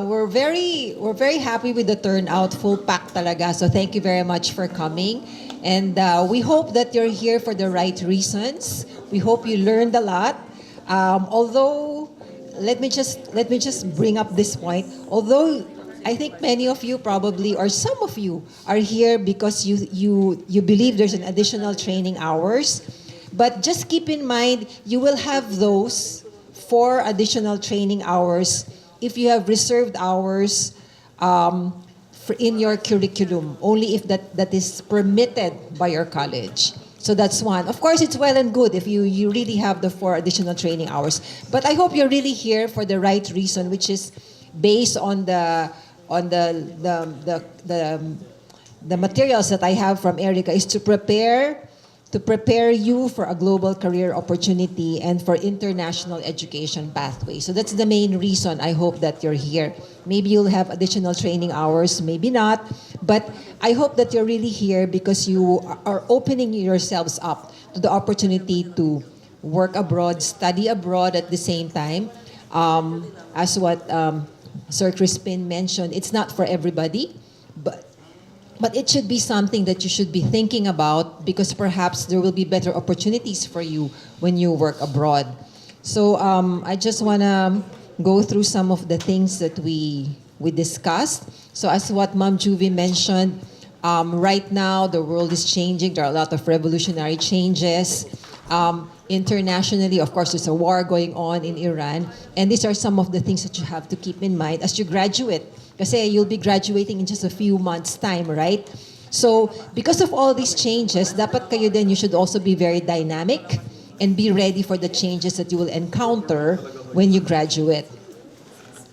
we're very happy with the turnout, full pack talaga. So thank you very much for coming, and we hope that you're here for the right reasons. We hope you learned a lot. Although, let me just bring up this point. Although I think many of you probably, or some of you, are here because you believe there's an additional training hours. But just keep in mind, you will have those 4 additional training hours if you have reserved hours in your curriculum, only if that is permitted by your college. So that's one. Of course, it's well and good if you really have the 4 additional training hours. But I hope you're really here for the right reason, which is based on the materials that I have from Erica, is to prepare you for a global career opportunity and for international education pathway. So that's the main reason I hope that you're here. Maybe you'll have additional training hours, maybe not, but I hope that you're really here because you are opening yourselves up to the opportunity to work abroad, study abroad at the same time. As what Sir Crispin mentioned, it's not for everybody, but it should be something that you should be thinking about because perhaps there will be better opportunities for you when you work abroad. So I just want to go through some of the things that we discussed. So as what Ma'am Juvie mentioned, right now the world is changing. There are a lot of revolutionary changes. Internationally, of course, there's a war going on in Iran. And these are some of the things that you have to keep in mind as you graduate. Kasi you'll be graduating in just a few months' time, right? So, because of all these changes, dapat kayo din, you should also be very dynamic and be ready for the changes that you will encounter when you graduate.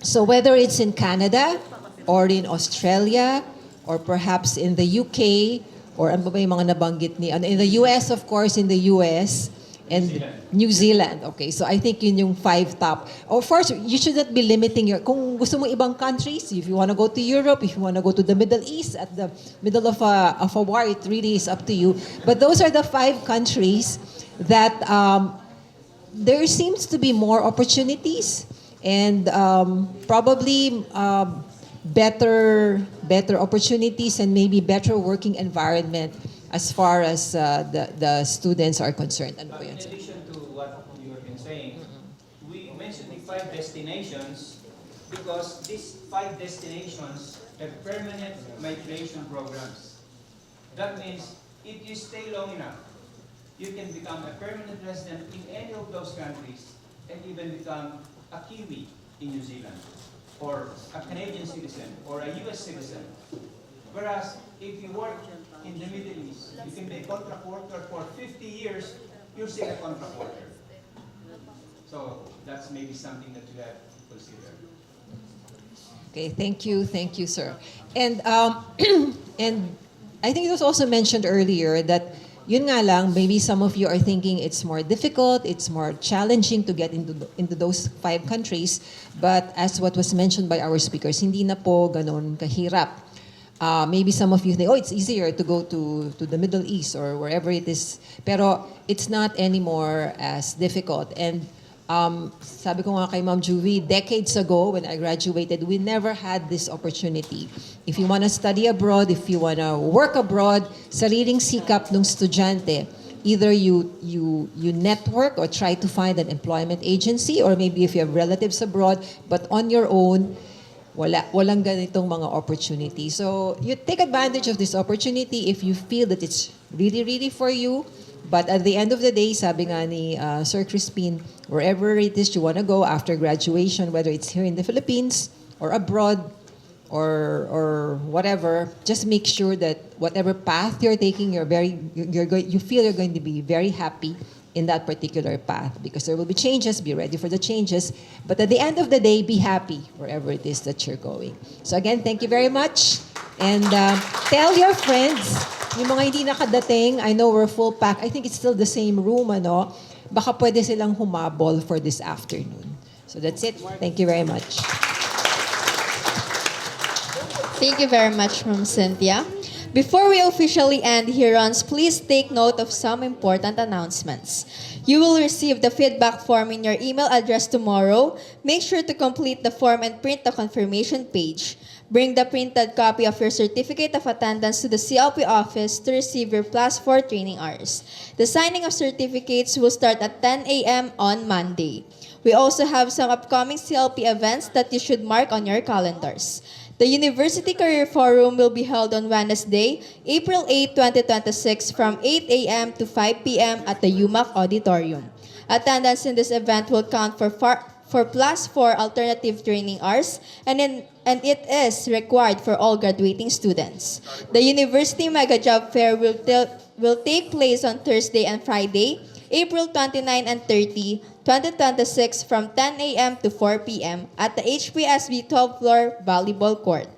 So, whether it's in Canada or in Australia or perhaps in the UK or ano ba yung mga nabanggit ni, in the US, of course, in the US, and New Zealand. Okay, so I think yun yung 5 top. Of course, you shouldn't be limiting your, kung gusto mo ibang countries, if you want to go to Europe, if you want to go to the Middle East, at the middle of a war, it really is up to you. But those are the 5 countries that there seems to be more opportunities and probably better opportunities and maybe better working environment as far as the students are concerned. Ano po In yun, sir? addition to what you have been saying, we mentioned the 5 destinations because these 5 destinations have permanent migration programs. That means if you stay long enough, you can become a permanent resident in any of those countries and even become a Kiwi in New Zealand or a Canadian citizen or a US citizen. Whereas if you work in the Middle East, you can be a contract worker for 50 years, you're still a contract worker. So that's maybe something that you have to consider. Okay, thank you, sir. And and I think it was also mentioned earlier that yun nga lang, maybe some of you are thinking it's more difficult, it's more challenging to get into those 5 countries. But as what was mentioned by our speakers, hindi na po ganun kahirap. Maybe some of you think, oh, it's easier to go to the Middle East or wherever it is. Pero it's not anymore as difficult. And sabi ko nga kay Ma'am Juvie, decades ago when I graduated, we never had this opportunity. If you want to study abroad, if you want to work abroad, sariling sikap ng estudyante, either you network or try to find an employment agency, or maybe if you have relatives abroad, but on your own, walang ganitong mga opportunity. So you take advantage of this opportunity if you feel that it's really, really for you. But at the end of the day, sabi nga ni Sir Crispin, wherever it is you want to go after graduation, whether it's here in the Philippines or abroad or whatever, just make sure that whatever path you're taking, you feel you're going to be very happy in that particular path, because there will be changes. Be ready for the changes, but at the end of the day, be happy wherever it is that you're going. So again, thank you very much, and tell your friends. Yung mga hindi nakadating, I know we're full pack. I think it's still the same room, ano? Baka pwede silang humabol for this afternoon. So that's it. Thank you very much. Thank you very much, Ma'am Cynthia. Before we officially end hearings, please take note of some important announcements. You will receive the feedback form in your email address tomorrow. Make sure to complete the form and print the confirmation page. Bring the printed copy of your certificate of attendance to the CLP office to receive your plus 4 training hours. The signing of certificates will start at 10 a.m. on Monday. We also have some upcoming CLP events that you should mark on your calendars. The University Career Forum will be held on Wednesday, April 8, 2026 from 8 a.m. to 5 p.m. at the UMAC Auditorium. Attendance in this event will count for plus 4 alternative training hours, and it is required for all graduating students. The University Mega Job Fair will take place on Thursday and Friday, April 29 and 30, 2026 from 10 a.m. to 4 p.m. at the HPSB 12th floor volleyball court.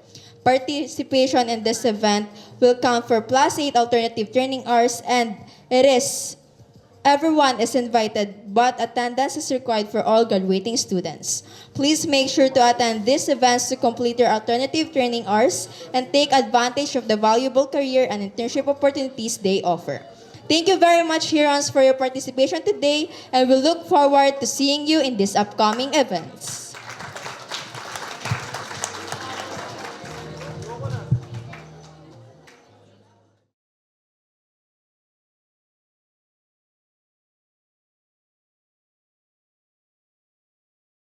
Participation in this event will count for plus 8 alternative training hours, and everyone is invited, but attendance is required for all graduating students. Please make sure to attend these events to complete your alternative training hours and take advantage of the valuable career and internship opportunities they offer. Thank you very much, Hurons, for your participation today, and we look forward to seeing you in these upcoming events.